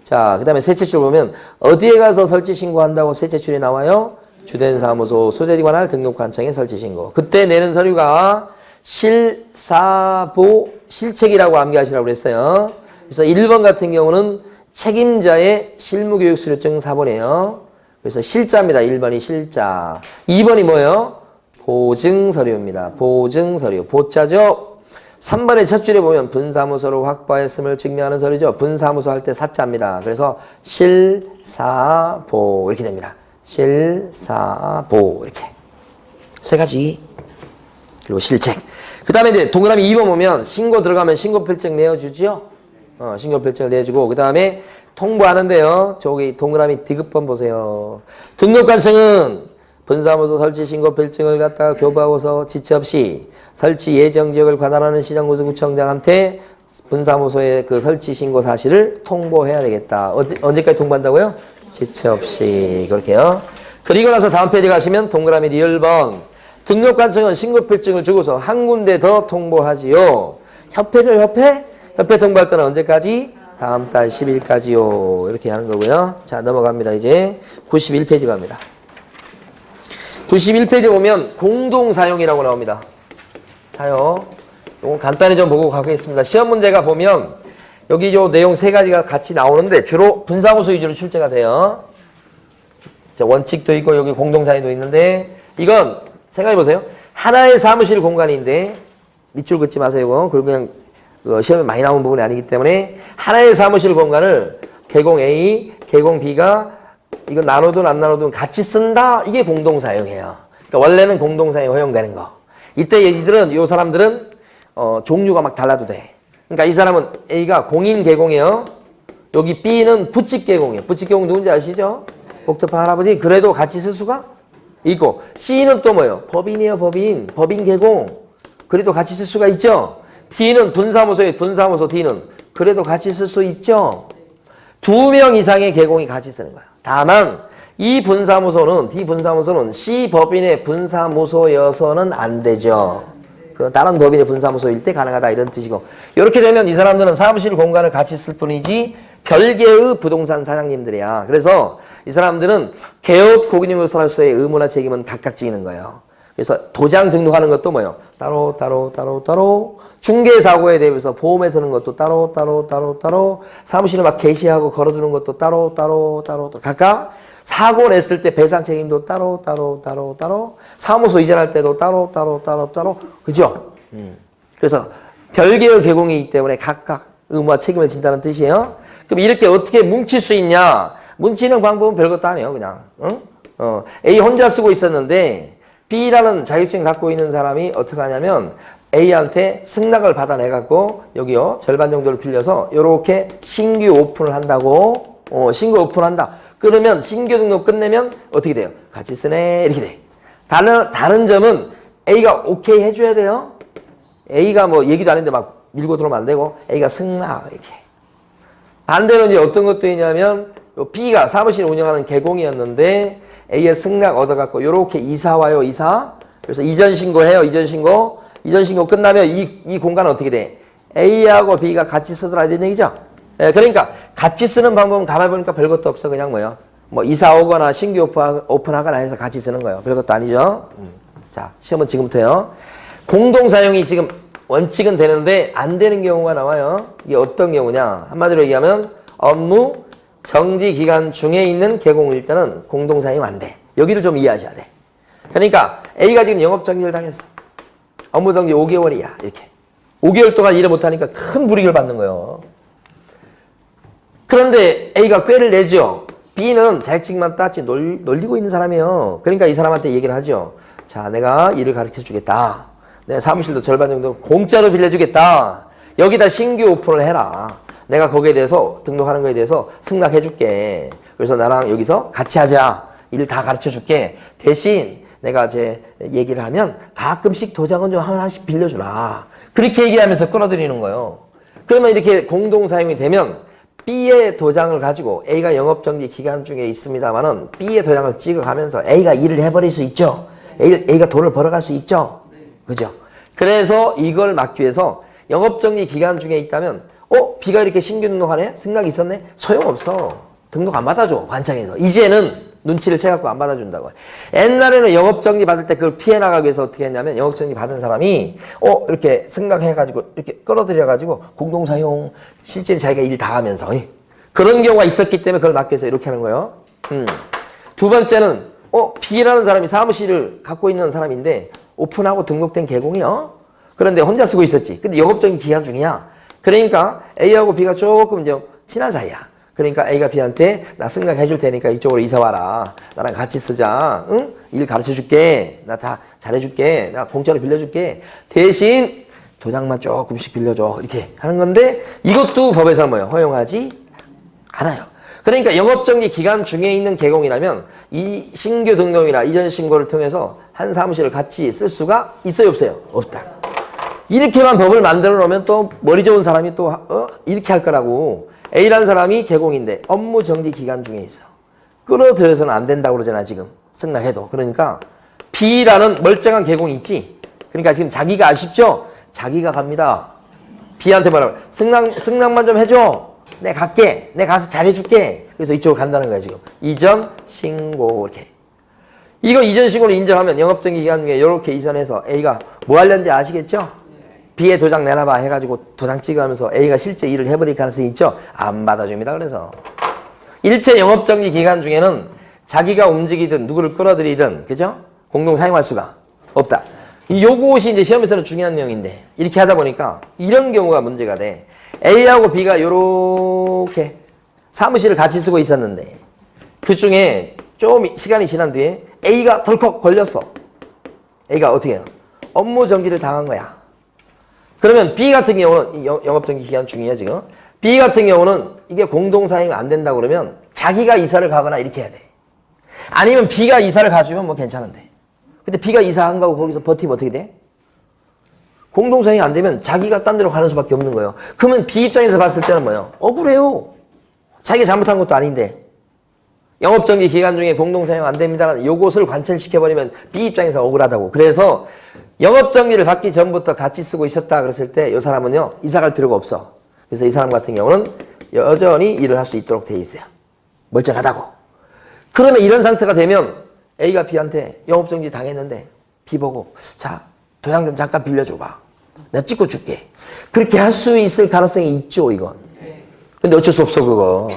자, 그 다음에 셋째 줄 보면 어디에 가서 설치 신고한다고 셋째 줄에 나와요? 주된 사무소 소재지 관할 등록관청에 설치 신고. 그때 내는 서류가 실사보 실책이라고 암기하시라고 그랬어요. 그래서 1번 같은 경우는 책임자의 실무교육수료증 사본이에요. 그래서 실자입니다. 1번이 실자. 2번이 뭐예요? 보증서류입니다. 보증서류. 보자죠? 3번의 첫 줄에 보면 분사무소로 확보하였음을 증명하는 서류죠. 분사무소 할 때 사자입니다. 그래서 실사보 이렇게 됩니다. 실사보 이렇게. 세 가지. 그리고 실책. 그 다음에 이제 동그라미 2번 보면 신고 들어가면 신고필증 내어주죠? 신고필증을 내주고 그 다음에 통보하는데요. 저기 동그라미 디귿번 보세요. 등록관청은 분사무소 설치 신고필증을 갖다가 교부하고서 지체 없이 설치 예정 지역을 관할하는 시장군수구청장한테 분사무소의 그 설치 신고 사실을 통보해야 되겠다. 언제까지 통보한다고요? 지체 없이 그렇게요. 그리고 나서 다음 페이지 가시면 동그라미 리을번 등록관청은 신고필증을 주고서 한 군데 더 통보하지요. 협회죠, 협회? 협회 통보할 때는 언제까지? 다음 달 10일까지요. 이렇게 하는 거고요. 자, 넘어갑니다. 이제 91페이지 갑니다. 91페이지 보면 공동사용이라고 나옵니다. 사용. 이건 간단히 좀 보고 가겠습니다. 시험 문제가 보면 여기 요 내용 세 가지가 같이 나오는데 주로 분사무소 위주로 출제가 돼요. 자, 원칙도 있고 여기 공동사용도 있는데 이건 생각해 보세요. 하나의 사무실 공간인데 밑줄 긋지 마세요. 이거. 그리고 그냥 시험에 많이 나온 부분이 아니기 때문에 하나의 사무실 공간을 개공 A, 개공 B가 이건 나눠든 안 나눠든 같이 쓴다. 이게 공동사용이에요. 그러니까 원래는 공동사용 허용되는 거. 이때 얘기들은 이 사람들은 종류가 막 달라도 돼. 그러니까 이 사람은 A가 공인 개공이에요. 여기 B는 부칙 개공이에요. 부칙 개공 누군지 아시죠? 복잡한 할아버지. 그래도 같이 쓸 수가 있고 C는 또 뭐예요? 법인이에요. 법인. 법인 개공. 그래도 같이 쓸 수가 있죠. D는 분사무소에 분사무소 D는 그래도 같이 쓸 수 있죠. 2명 이상의 개공이 같이 쓰는 거예요. 다만 이 분사무소는 D 분사무소는 C 법인의 분사무소여서는 안 되죠. 그 다른 법인의 분사무소일 때 가능하다 이런 뜻이고 이렇게 되면 이 사람들은 사무실 공간을 같이 쓸 뿐이지 별개의 부동산 사장님들이야. 그래서 이 사람들은 개업 고객님으로서의 의무나 책임은 각각 지는 거예요. 그래서 도장 등록하는 것도 뭐예요? 따로 중개사고에 대비해서 보험에 드는 것도 따로 사무실에 막 게시하고 걸어두는 것도 따로 각각 사고 냈을 때 배상 책임도 따로 사무소 이전할 때도 따로 그죠? 그래서 별개의 개공이기 때문에 각각 의무와 책임을 진다는 뜻이에요. 그럼 이렇게 어떻게 뭉칠 수 있냐? 뭉치는 방법은 별것도 아니에요. 그냥 A 혼자 쓰고 있었는데 B라는 자격증 갖고 있는 사람이 어떻게 하냐면 A한테 승낙을 받아내갖고 여기요 절반 정도를 빌려서 이렇게 신규 오픈을 한다고 신규 오픈한다. 그러면 신규 등록 끝내면 어떻게 돼요? 같이 쓰네 이렇게 돼. 다른 점은 A가 오케이 해줘야 돼요. A가 뭐 얘기도 안 했는데 막 밀고 들어오면 안 되고 A가 승낙 이렇게. 반대로 이제 어떤 것도 있냐면 요 B가 사무실 운영하는 개공이었는데 A의 승낙 얻어갖고 요렇게 이사 와요, 이사. 그래서 이전 신고해요, 이전 신고. 이전 신고 끝나면 이 공간은 어떻게 돼? A하고 B가 같이 쓰더라 이런 얘기죠. 예, 그러니까 같이 쓰는 방법은 가만히 보니까 별것도 없어. 그냥 뭐요? 뭐 이사 오거나 신규 오픈하거나 해서 같이 쓰는 거예요. 별것도 아니죠. 자, 시험은 지금부터요. 공동 사용이 지금 원칙은 되는데 안 되는 경우가 나와요. 이게 어떤 경우냐? 한마디로 얘기하면 업무 정지 기간 중에 있는 개공일 때는 공동 사용 안 돼. 여기를 좀 이해하셔야 돼. 그러니까 A가 지금 영업 정지를 당했어. 업무 정지 5개월이야. 이렇게. 5개월 동안 일을 못하니까 큰 불이익을 받는 거예요. 그런데 A가 꾀를 내죠. B는 자격증만 땄지 놀리고 있는 사람이에요. 그러니까 이 사람한테 얘기를 하죠. 자, 내가 일을 가르쳐 주겠다. 내 사무실도 절반 정도 공짜로 빌려주겠다. 여기다 신규 오픈을 해라. 내가 거기에 대해서 등록하는 거에 대해서 승낙해 줄게. 그래서 나랑 여기서 같이 하자. 일 다 가르쳐 줄게. 대신 내가 이제 얘기를 하면 가끔씩 도장은 좀 하나씩 빌려주라. 그렇게 얘기하면서 끌어들이는 거예요. 그러면 이렇게 공동 사용이 되면 B의 도장을 가지고 A가 영업정지 기간 중에 있습니다만은 B의 도장을 찍어가면서 A가 일을 해버릴 수 있죠. A가 돈을 벌어갈 수 있죠. 그죠? 그래서 이걸 막기 위해서 영업정지 기간 중에 있다면 B가 이렇게 신규 등록하네? 생각이 있었네? 소용없어. 등록 안 받아줘. 관청에서. 이제는 눈치를 채갖고 안 받아준다고. 옛날에는 영업정지 받을 때 그걸 피해 나가기 위해서 어떻게 했냐면 영업정지 받은 사람이 이렇게 생각해가지고 이렇게 끌어들여가지고 공동사용 실제 자기가 일 다 하면서 그런 경우가 있었기 때문에 그걸 막기 위해서 이렇게 하는 거예요. 두 번째는 B라는 사람이 사무실을 갖고 있는 사람인데 오픈하고 등록된 개공이요. 그런데 혼자 쓰고 있었지. 근데 영업정지 기간 중이야. 그러니까 A하고 B가 조금 이제 친한 사이야. 그러니까 A가 B한테 나 승낙해 줄 테니까 이쪽으로 이사 와라. 나랑 같이 쓰자. 응? 일 가르쳐 줄게. 나 다 잘해 줄게. 나 공짜로 빌려 줄게. 대신 도장만 조금씩 빌려줘. 이렇게 하는 건데 이것도 법에서 뭐예요? 허용하지 않아요. 그러니까 영업정지 기간 중에 있는 개공이라면 이 신규 등록이나 이전 신고를 통해서 한 사무실을 같이 쓸 수가 있어요, 없어요? 없다. 이렇게만 법을 만들어 놓으면 또 머리 좋은 사람이 또 이렇게 할 거라고. A라는 사람이 개공인데 업무 정지 기간 중에 있어. 끌어들여서는 안 된다고 그러잖아, 지금. 승낙해도. 그러니까 B라는 멀쩡한 개공이 있지. 그러니까 지금 자기가 아쉽죠? 자기가 갑니다. B한테 뭐라고? 승낙만 좀 해줘. 내가 갈게. 내가 가서 잘해줄게. 그래서 이쪽으로 간다는 거야, 지금. 이전 신고, 이렇게. 이거 이전 신고를 인정하면 영업정지 기간 중에 이렇게 이전해서 A가 뭐 하려는지 아시겠죠? B의 도장 내놔봐 해가지고 도장 찍으면서 A가 실제 일을 해버릴 가능성이 있죠? 안 받아줍니다. 그래서 일체 영업정지 기간 중에는 자기가 움직이든 누구를 끌어들이든 그죠? 공동 사용할 수가 없다. 요것이 이제 시험에서는 중요한 내용인데 이렇게 하다 보니까 이런 경우가 문제가 돼. A하고 B가 요렇게 사무실을 같이 쓰고 있었는데 그 중에 좀 시간이 지난 뒤에 A가 덜컥 걸렸어. A가 어떻게 해요? 업무 정지를 당한 거야. 그러면 B 같은 경우는 영업정지 기간 중이야 지금. B 같은 경우는 이게 공동사용이 안 된다고 그러면 자기가 이사를 가거나 이렇게 해야 돼. 아니면 B가 이사를 가주면 뭐 괜찮은데. 근데 B가 이사 안 가고 거기서 버티면 어떻게 돼? 공동사용이 안 되면 자기가 딴 데로 가는 수밖에 없는 거예요. 그러면 B 입장에서 봤을 때는 뭐예요? 억울해요. 자기가 잘못한 것도 아닌데. 영업정지 기간 중에 공동사용 안 됩니다라는 요것을 관철시켜버리면 B 입장에서 억울하다고. 그래서 영업정지를 받기 전부터 같이 쓰고 있었다 그랬을 때 이 사람은요 이사 갈 필요가 없어. 그래서 이 사람 같은 경우는 여전히 일을 할 수 있도록 돼 있어요. 멀쩡하다고. 그러면 이런 상태가 되면 A가 B한테 영업정지 당했는데 B 보고 자 도장 좀 잠깐 빌려줘봐. 내가 찍고 줄게. 그렇게 할 수 있을 가능성이 있죠 이건. 근데 어쩔 수 없어 그거.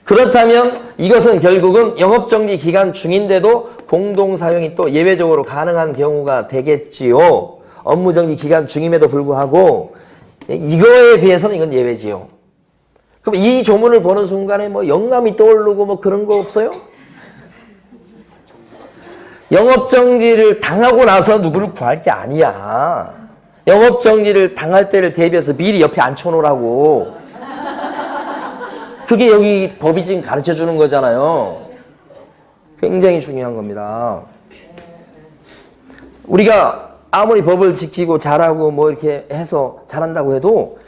그렇다면 이것은 결국은 영업정지 기간 중인데도 공동사용이 또 예외적으로 가능한 경우가 되겠지요. 업무정지 기간 중임에도 불구하고 이거에 비해서는 이건 예외지요. 그럼 이 조문을 보는 순간에 뭐 영감이 떠오르고 뭐 그런 거 없어요? 영업정지를 당하고 나서 누구를 구할 게 아니야. 영업정지를 당할 때를 대비해서 미리 옆에 앉혀놓으라고. 그게 여기 법이 지금 가르쳐주는 거잖아요. 굉장히 중요한 겁니다. 우리가 아무리 법을 지키고 잘하고 뭐 이렇게 해서 잘한다고 해도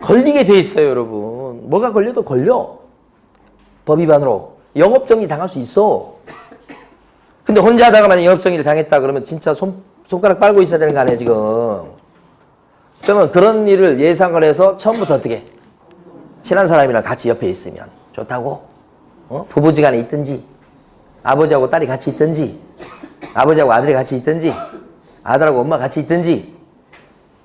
걸리게 돼 있어요, 여러분. 뭐가 걸려도 걸려. 법 위반으로 영업정지 당할 수 있어. 근데 혼자 하다가만 영업정지를 당했다 그러면 진짜 손가락 빨고 있어야 되는 거 아니에요 지금. 그러면 그런 일을 예상을 해서 처음부터 어떻게 친한 사람이랑 같이 옆에 있으면 좋다고. 부부지간에 있든지 아버지하고 딸이 같이 있든지 아버지하고 아들이 같이 있든지 아들하고 엄마 같이 있든지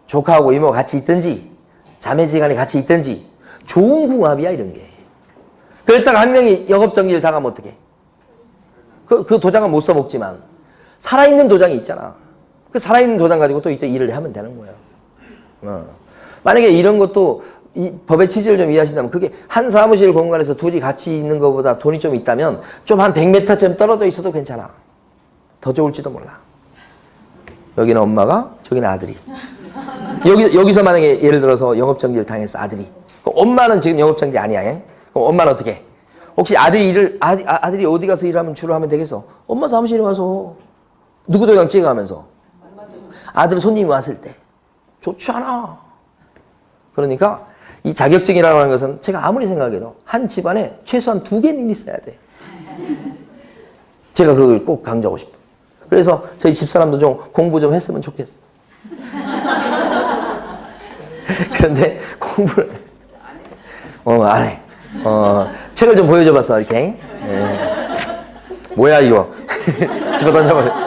조카하고 이모가 같이 있든지 자매지간에 같이 있든지 좋은 궁합이야 이런 게. 그랬다가 한 명이 영업정지를 당하면 어떡해. 그 도장은 못 써먹지만 살아있는 도장이 있잖아. 그 살아있는 도장 가지고 또 이제 일을 하면 되는 거야. 만약에 이런 것도 이 법의 취지를 좀 이해하신다면 그게 한 사무실 공간에서 둘이 같이 있는 것보다 돈이 좀 있다면 좀 한 100m쯤 떨어져 있어도 괜찮아. 더 좋을지도 몰라. 여기는 엄마가 저기는 아들이. 여기서 만약에 예를 들어서 영업정지를 당했어 아들이. 그럼 엄마는 지금 영업정지 아니야. 그럼 엄마는 어떻게 해? 혹시 아들이 어디 가서 일하면 주로 하면 되겠어? 엄마 사무실에 가서 누구 도장 찍어가면서 아들 손님이 왔을 때 좋지 않아. 그러니까 이 자격증이라고 하는 것은 제가 아무리 생각해도 한 집안에 최소한 2개는 있어야 돼. 제가 그걸 꼭 강조하고 싶어. 그래서 저희 집사람도 좀 공부 좀 했으면 좋겠어. 그런데 공부를 안 해. 책을 좀 보여줘봤어 이렇게. 뭐야 이거. 집어 던져버려.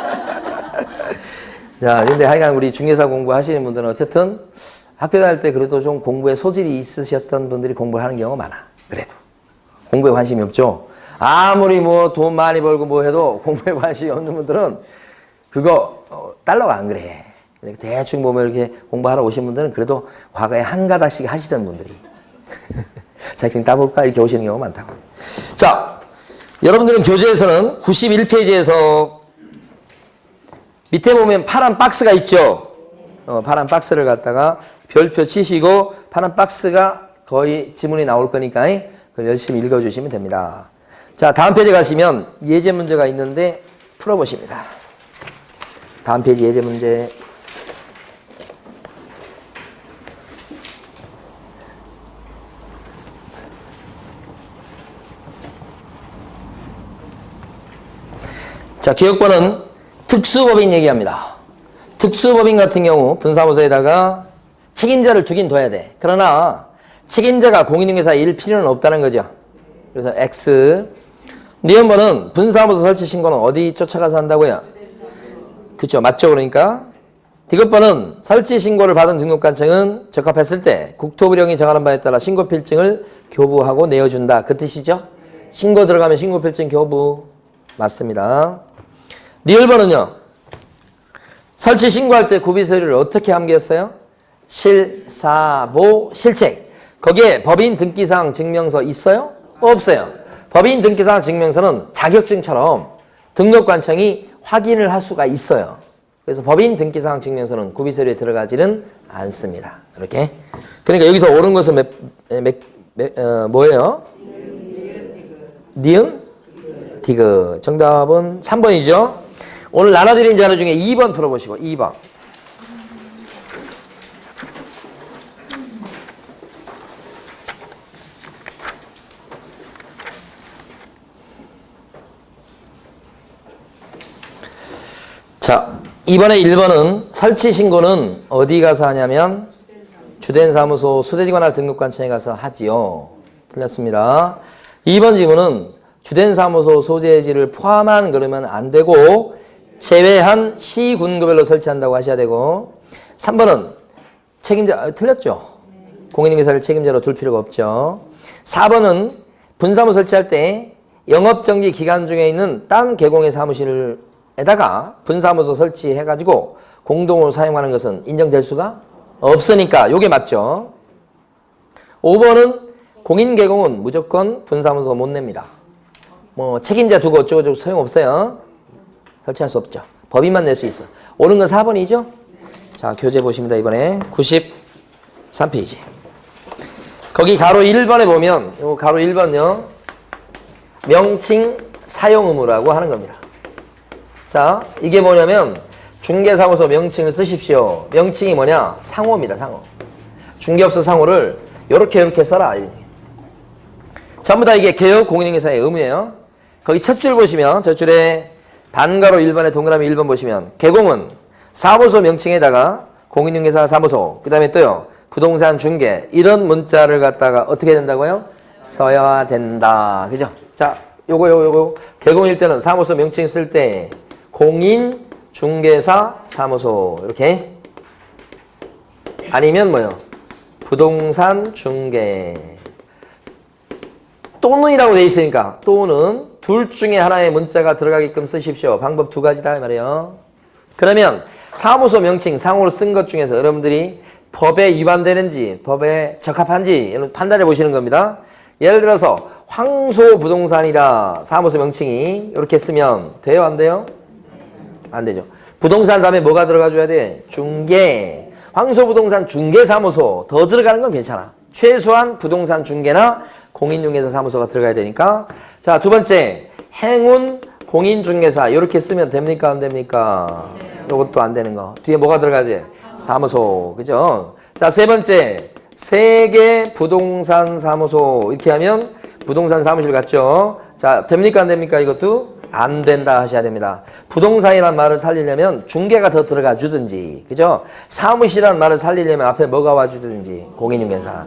자, 근데 하여간 우리 중개사 공부하시는 분들은 어쨌든 학교 다닐 때 그래도 좀 공부에 소질이 있으셨던 분들이 공부를 하는 경우가 많아. 그래도 공부에 관심이 없죠. 아무리 뭐 돈 많이 벌고 뭐 해도 공부에 관심이 없는 분들은 그거 달러가 안 그래. 대충 보면 이렇게 공부하러 오신 분들은 그래도 과거에 한 가닥씩 하시던 분들이 자격증 따볼까 이렇게 오시는 경우가 많다고. 자, 여러분들은 교재에서는 91페이지에서 밑에 보면 파란 박스가 있죠. 파란 박스를 갖다가 별표 치시고 파란 박스가 거의 지문이 나올 거니까 그걸 열심히 읽어주시면 됩니다. 자, 다음 페이지 가시면 예제 문제가 있는데 풀어보십니다. 다음 페이지 예제 문제. 자, 기억번은 특수법인 얘기합니다. 특수법인 같은 경우 분사무소에다가 책임자를 두긴 둬야 돼. 그러나 책임자가 공인중개사일 필요는 없다는 거죠. 그래서 X. 리언번은 분사무소 설치 신고는 어디 쫓아가서 한다고요? 그렇죠. 맞죠. 그러니까 디귿번은 설치 신고를 받은 등록관청은 적합했을 때 국토부령이 정하는 바에 따라 신고필증을 교부하고 내어준다. 그 뜻이죠. 신고 들어가면 신고필증 교부. 맞습니다. 리얼번은요. 설치 신고할 때 구비서류를 어떻게 암기했어요? 실사보 실책. 거기에 법인 등기사항 증명서 있어요? 없어요. 법인 등기사항 증명서는 자격증처럼 등록관청이 확인을 할 수가 있어요. 그래서 법인 등기사항 증명서는 구비서류에 들어가지는 않습니다. 이렇게. 그러니까 여기서 옳은 것은 뭐예요? 니은? 디귿. 정답은 3번이죠. 오늘 나눠드린 자료 중에 2번 풀어보시고 2번. 자, 이번에 1번은 설치 신고는 어디 가서 하냐면 주된 사무소 수대지 관할 등록관청에 가서 하지요. 틀렸습니다. 2번 질문은 주된 사무소 소재지를 포함한 그러면 안 되고 제외한 시군구별로 설치한다고 하셔야 되고 3번은 책임자 틀렸죠. 공인중개사를 책임자로 둘 필요가 없죠. 4번은 분사무 설치할 때 영업정지 기간 중에 있는 딴 개공의 사무실에다가 분사무소 설치해가지고 공동으로 사용하는 것은 인정될 수가 없으니까 요게 맞죠. 5번은 공인개공은 무조건 분사무소 못 냅니다. 뭐 책임자 두고 어쩌고저쩌고 소용없어요. 설치할 수 없죠. 법인만 낼 수 있어. 옳은 건 4번이죠. 자, 교재 보십니다. 이번에 93페이지. 거기 가로 1번에 보면 요 가로 1번요. 명칭 사용 의무라고 하는 겁니다. 자, 이게 뭐냐면 중개사무소 명칭을 쓰십시오. 명칭이 뭐냐? 상호입니다. 상호. 중개업소 상호를 요렇게 써라. 전부 다 이게 개역 공인중개사의 의무예요. 거기 첫 줄 보시면 첫 줄에 반가로 1번에 동그라미 1번 보시면 개공은 사무소 명칭에다가 공인중개사 사무소 그 다음에 또요 부동산 중개 이런 문자를 갖다가 어떻게 된다고요? 써야 된다. 그죠? 자, 요거 개공일 때는 사무소 명칭 쓸 때 공인중개사 사무소 이렇게 아니면 뭐요? 부동산 중개 또는이라고 돼 있으니까 또는 둘 중에 하나의 문자가 들어가게끔 쓰십시오. 방법 두 가지다 이 말이에요. 그러면 사무소 명칭 상호로 쓴 것 중에서 여러분들이 법에 위반되는지 법에 적합한지 판단해 보시는 겁니다. 예를 들어서 황소부동산이라 사무소 명칭이 이렇게 쓰면 돼요 안 돼요? 안 되죠. 부동산 다음에 뭐가 들어가 줘야 돼? 중개. 황소부동산 중개사무소 더 들어가는 건 괜찮아. 최소한 부동산 중개나 공인중개사 사무소가 들어가야 되니까. 자, 두 번째 행운 공인중개사 이렇게 쓰면 됩니까 안 됩니까? 이것도 안 되는 거. 뒤에 뭐가 들어가야 돼? 사무소. 그죠? 자, 세 번째 세계 부동산 사무소 이렇게 하면 부동산 사무실 같죠? 자, 됩니까 안 됩니까? 이것도 안 된다 하셔야 됩니다. 부동산이라는 말을 살리려면 중개가 더 들어가 주든지, 그죠? 사무실이라는 말을 살리려면 앞에 뭐가 와주든지, 공인중개사.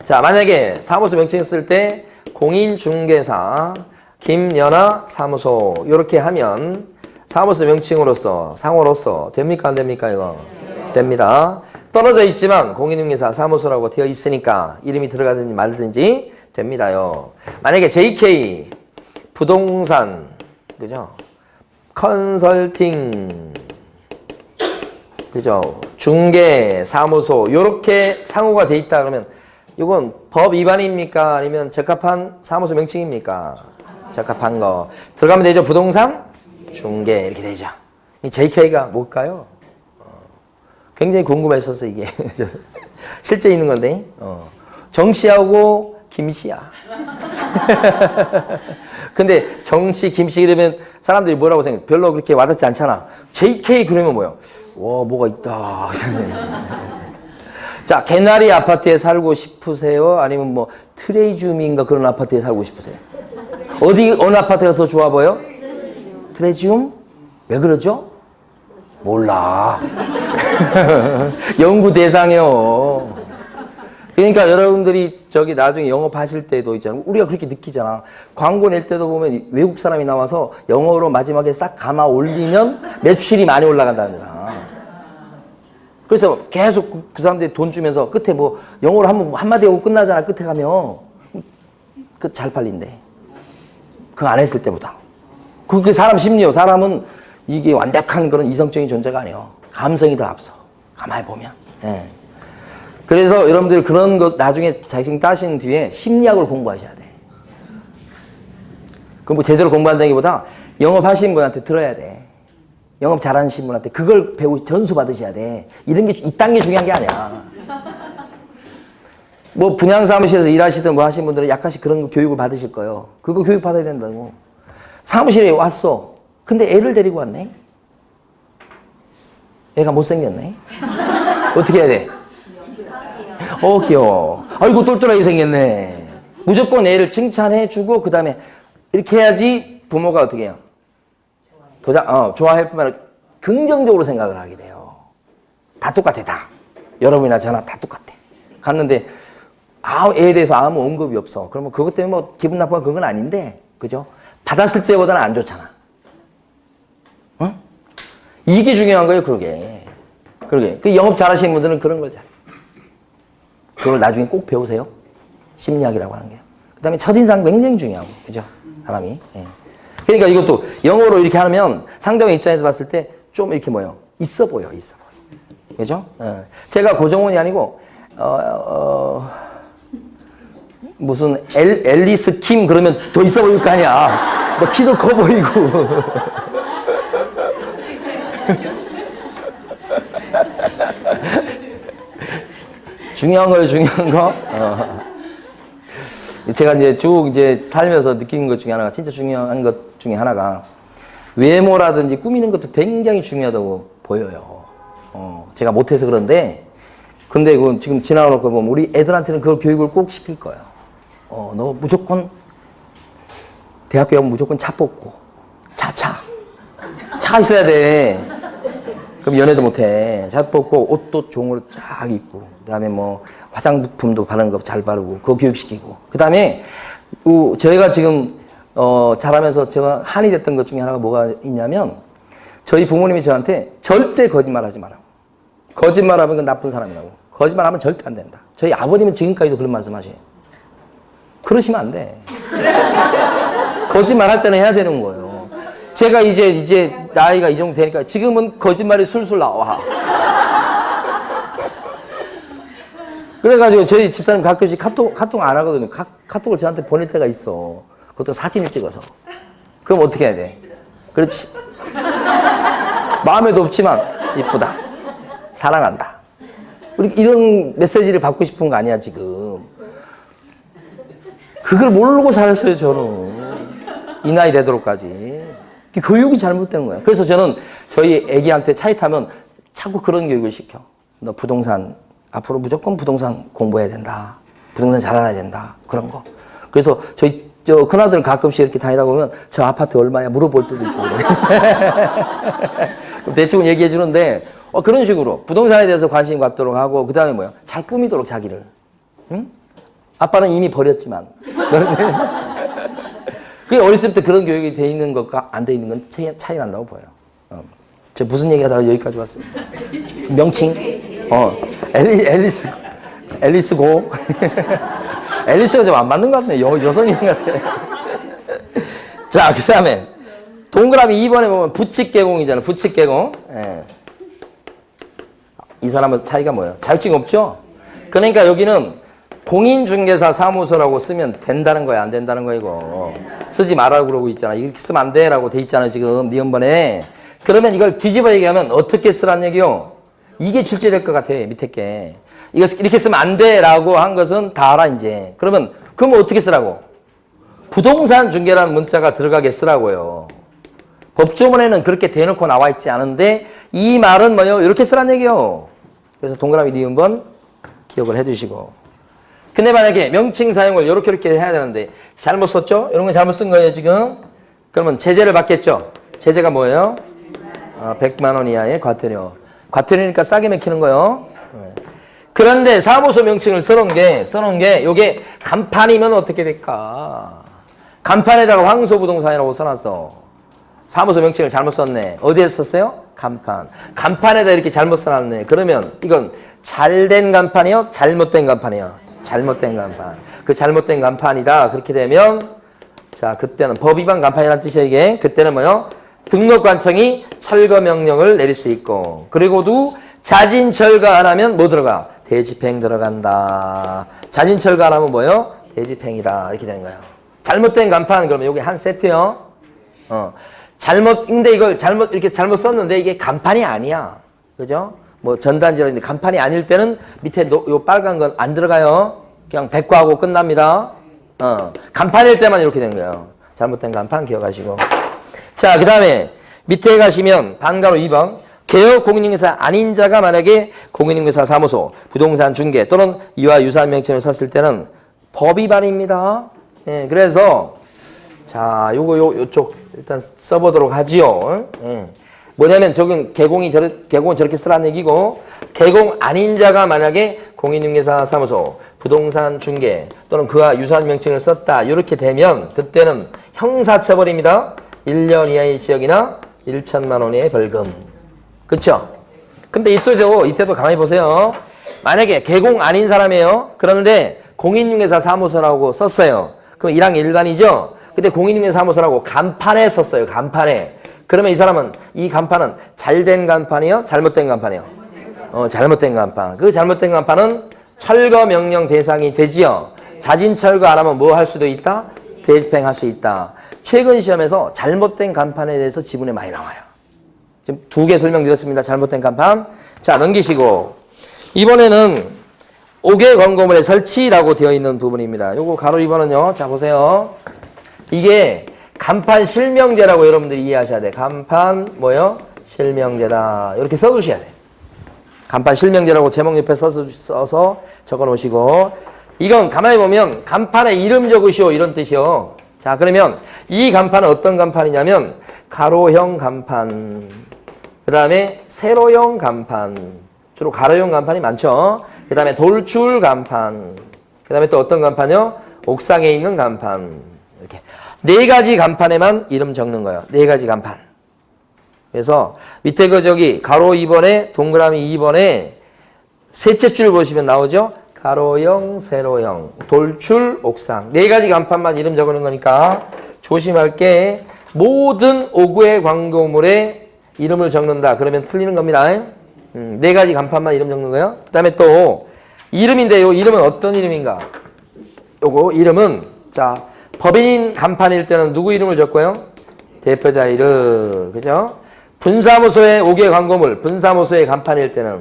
자, 만약에 사무소 명칭 쓸 때 공인중개사, 김연아 사무소 이렇게 하면 사무소 명칭으로서, 상호로서 됩니까 안 됩니까 이거? 됩니다. 떨어져 있지만 공인중개사 사무소라고 되어 있으니까 이름이 들어가든지 말든지 됩니다요. 만약에 JK 부동산, 그죠? 컨설팅, 그죠? 중개, 사무소, 요렇게 상호가 돼 있다 그러면 이건 법 위반입니까? 아니면 적합한 사무소 명칭입니까? 적합한 거. 들어가면 되죠? 부동산, 중개, 이렇게 되죠. 이 JK가 뭘까요? 굉장히 궁금했었어, 이게. 실제 있는 건데. 정씨하고 김씨야. 근데 정씨, 김씨 이러면 사람들이 뭐라고 생각해? 별로 그렇게 와닿지 않잖아. JK 그러면 뭐야? 와, 뭐가 있다. 자, 개나리 아파트에 살고 싶으세요? 아니면 뭐 트레지움인가 그런 아파트에 살고 싶으세요? 어느 아파트가 더 좋아 보여? 트레지움? 왜 그러죠? 몰라. 연구 대상이요. 그러니까 여러분들이 저기 나중에 영업하실 때도 있잖아요. 우리가 그렇게 느끼잖아. 광고 낼 때도 보면 외국 사람이 나와서 영어로 마지막에 싹 감아 올리면 매출이 많이 올라간다더라. 그래서 계속 그 사람들이 돈 주면서 끝에 뭐 영어로 한마디 하고 끝나잖아. 끝에 가면 그 잘 팔린대. 그거 안 했을 때보다. 그 사람 심리요. 사람은 이게 완벽한 그런 이성적인 존재가 아니에요. 감성이 더 앞서. 가만히 보면. 예. 그래서 여러분들 그런 것 나중에 자격증 따신 뒤에 심리학을 공부하셔야 돼. 그럼 뭐 제대로 공부한다기보다 영업하신 분한테 들어야 돼. 영업 잘하시는 분한테 그걸 전수 받으셔야 돼. 이런 게 이딴 게 중요한 게 아니야. 뭐 분양 사무실에서 일하시든 뭐 하시는 분들은 약간씩 그런 거 교육을 받으실 거예요. 그거 교육 받아야 된다고. 사무실에 왔어. 근데 애를 데리고 왔네. 애가 못생겼네. 어떻게 해야 돼? 귀여워. 아이고 똘똘하게 생겼네. 무조건 애를 칭찬해주고 그 다음에 이렇게 해야지 부모가 어떻게 해요? 좋아할 뿐만 아니라 긍정적으로 생각을 하게 돼요. 다 똑같아, 다. 여러분이나 저나 다 똑같아. 갔는데 애에 대해서 아무 언급이 없어. 그러면 그것 때문에 뭐 기분 나쁘고 그건 아닌데, 그죠? 받았을 때보다는 안 좋잖아. 응? 이게 중요한 거예요, 그러게. 그 영업 잘하시는 분들은 그런 걸 잘해요. 그걸 나중에 꼭 배우세요. 심리학이라고 하는 게. 그 다음에 첫인상 굉장히 중요하고, 그죠? 사람이. 예. 그러니까 이것도 영어로 이렇게 하면 상대방 입장에서 봤을 때 좀 이렇게 뭐예요? 있어 보여. 그죠? 예. 제가 고정원이 아니고, 무슨 앨리스 킴 그러면 더 있어 보일 거 아니야. 뭐 키도 커 보이고. 중요한 거. 제가 이제 살면서 느낀 것 중에 하나가 진짜 중요한 것 중에 하나가 외모라든지 꾸미는 것도 굉장히 중요하다고 보여요. 제가 못해서 그런데 근데 그건 지금 지나가놓고 보면 우리 애들한테는 그걸 교육을 꼭 시킬 거예요. 너 무조건 대학교 가면 무조건 차 뽑고. 차가 있어야 돼. 그럼 연애도 못해. 차 뽑고 옷도 종으로 쫙 입고. 그 다음에 뭐 화장품도 바르는 거 잘 바르고. 그거 교육시키고. 그 다음에 저희가 지금 자라면서 제가 한이 됐던 것 중에 하나가 뭐가 있냐면 저희 부모님이 저한테 절대 거짓말 하지 마라고. 거짓말하면 그건 나쁜 사람이라고. 거짓말하면 절대 안 된다. 저희 아버님은 지금까지도 그런 말씀하셔요. 그러시면 안 돼. 거짓말할 때는 해야 되는 거예요. 제가 이제 나이가 이 정도 되니까 지금은 거짓말이 술술 나와. 그래가지고 저희 집사님 가끔씩 카톡 안 하거든요. 카톡을 저한테 보낼 때가 있어. 그것도 사진을 찍어서. 그럼 어떻게 해야 돼? 그렇지. 마음에도 없지만 이쁘다. 사랑한다. 우리 이런 메시지를 받고 싶은 거 아니야 지금. 그걸 모르고 살았어요 저는. 이 나이 되도록까지. 교육이 잘못된 거야. 그래서 저는 저희 애기한테 차에 타면 자꾸 그런 교육을 시켜. 너 부동산 앞으로 무조건 부동산 공부해야 된다. 부동산 잘 알아야 된다. 그런 거. 그래서 저희 큰아들은 가끔씩 이렇게 다니다 보면 저 아파트 얼마야 물어볼 때도 있고. 대충 얘기해 주는데 그런 식으로 부동산에 대해서 관심 갖도록 하고 그 다음에 뭐야? 잘 꾸미도록 자기를. 응? 아빠는 이미 버렸지만. 그게 어렸을 때 그런 교육이 돼 있는 것과 안 돼 있는 건 차이 난다고 보여요. 저 무슨 얘기 하다가 여기까지 왔어요? 명칭? 앨리스고. 앨리스가 좀 안 맞는 것 같네. 여성인 것 같아. 자, 그 다음에 동그라미 2번에 보면 부칙개공이잖아. 부칙개공. 예. 이 사람은 차이가 뭐예요? 자격증 없죠? 그러니까 여기는 공인중개사 사무소라고 쓰면 된다는 거야, 안 된다는 거야, 이거. 쓰지 말라고 그러고 있잖아. 이렇게 쓰면 안 돼 라고 돼 있잖아, 지금. 니은번에. 그러면 이걸 뒤집어 얘기하면 어떻게 쓰란 얘기요? 이게 출제될 것 같아, 밑에 게. 이거 이렇게 쓰면 안 돼 라고 한 것은 다 알아, 이제. 그러면 어떻게 쓰라고? 부동산 중개라는 문자가 들어가게 쓰라고요. 법조문에는 그렇게 대놓고 나와 있지 않은데 이 말은 뭐요? 이렇게 쓰란 얘기요. 그래서 동그라미 니은번 기억을 해 두시고. 근데 만약에 명칭 사용을 이렇게 해야 되는데 잘못 썼죠? 이런 거 잘못 쓴 거예요, 지금. 그러면 제재를 받겠죠? 제재가 뭐예요? 100만 원 이하의 과태료. 과태료니까 싸게 맥히는 거예요. 그런데 사무소 명칭을 써놓은 게 요게 간판이면 어떻게 될까? 간판에다가 황소부동산이라고 써놨어. 사무소 명칭을 잘못 썼네. 어디에 썼어요? 간판. 간판에다 이렇게 잘못 써놨네. 그러면 이건 잘된 간판이요? 잘못된 간판이요? 잘못된 간판. 그 잘못된 간판이다. 그렇게 되면 자, 그때는 법 위반 간판이라는 뜻이야, 이게. 그때는 뭐요? 등록관청이 철거 명령을 내릴 수 있고, 그리고도 자진 철거 안 하면 뭐 들어가? 대집행 들어간다. 자진 철거 안 하면 뭐요? 대집행이다. 이렇게 되는 거예요. 잘못된 간판, 그러면 여기 한 세트요. 근데 이걸 이렇게 잘못 썼는데 이게 간판이 아니야. 그죠? 뭐 전단지라는데 간판이 아닐 때는 밑에 요 빨간 건 안 들어가요. 그냥 백과하고 끝납니다. 간판일 때만 이렇게 되는 거예요. 잘못된 간판 기억하시고. 자, 그 다음에 밑에 가시면 반가로 2번. 개업 공인중개사 아닌 자가 만약에 공인중개사 사무소, 부동산 중개 또는 이와 유사한 명칭을 썼을 때는 법 위반입니다. 예, 그래서 자, 요쪽 일단 써보도록 하지요. 예. 뭐냐면 저건 개공은 저렇게 쓰라는 얘기고, 개공 아닌 자가 만약에 공인중개사 사무소, 부동산 중개 또는 그와 유사한 명칭을 썼다. 이렇게 되면 그때는 형사처벌입니다. 1년 이하의 징역이나 1천만 원 이하의 벌금. 그쵸? 근데 이때도 가만히 보세요. 만약에 개공 아닌 사람이에요. 그런데 공인중개사 사무소라고 썼어요. 그럼 1항 1간이죠? 근데 공인중개사 사무소라고 간판에 썼어요. 간판에. 그러면 이 사람은 이 간판은 잘된 간판이요? 잘못된 간판이요? 잘못된 간판. 그 잘못된 간판은 철거 명령 대상이 되지요. 자진 철거 안 하면 뭐 할 수도 있다? 대집행할 수 있다. 최근 시험에서 잘못된 간판에 대해서 지문에 많이 나와요. 지금 2개 설명드렸습니다. 잘못된 간판. 자, 넘기시고. 이번에는 5개 광고물의 설치라고 되어 있는 부분입니다. 요거 가로 2번은요. 자, 보세요. 이게 간판 실명제라고 여러분들이 이해하셔야 돼. 간판 뭐요? 실명제다. 이렇게 써두셔야 돼. 간판 실명제라고 제목 옆에 써서 적어 놓으시고, 이건 가만히 보면 간판에 이름 적으시오 이런 뜻이요. 자, 그러면 이 간판은 어떤 간판이냐면 가로형 간판, 그 다음에 세로형 간판, 주로 가로형 간판이 많죠. 그 다음에 돌출 간판, 그 다음에 또 어떤 간판이요? 옥상에 있는 간판. 이렇게 네 가지 간판에만 이름 적는 거예요. 네 가지 간판. 그래서 밑에 그 저기 가로 2번에 동그라미 2번에 셋째 줄 보시면 나오죠? 가로형, 세로형, 돌출, 옥상. 네 가지 간판만 이름 적는 거니까 조심할 게 모든 5구의 광고물에 이름을 적는다. 그러면 틀리는 겁니다. 네 가지 간판만 이름 적는 거예요. 그 다음에 또 이름인데요. 이름은 어떤 이름인가? 요거 이름은 자 법인 간판일 때는 누구 이름을 적고요? 대표자 이름. 그죠? 분사무소의 5개 광고물, 분사무소의 간판일 때는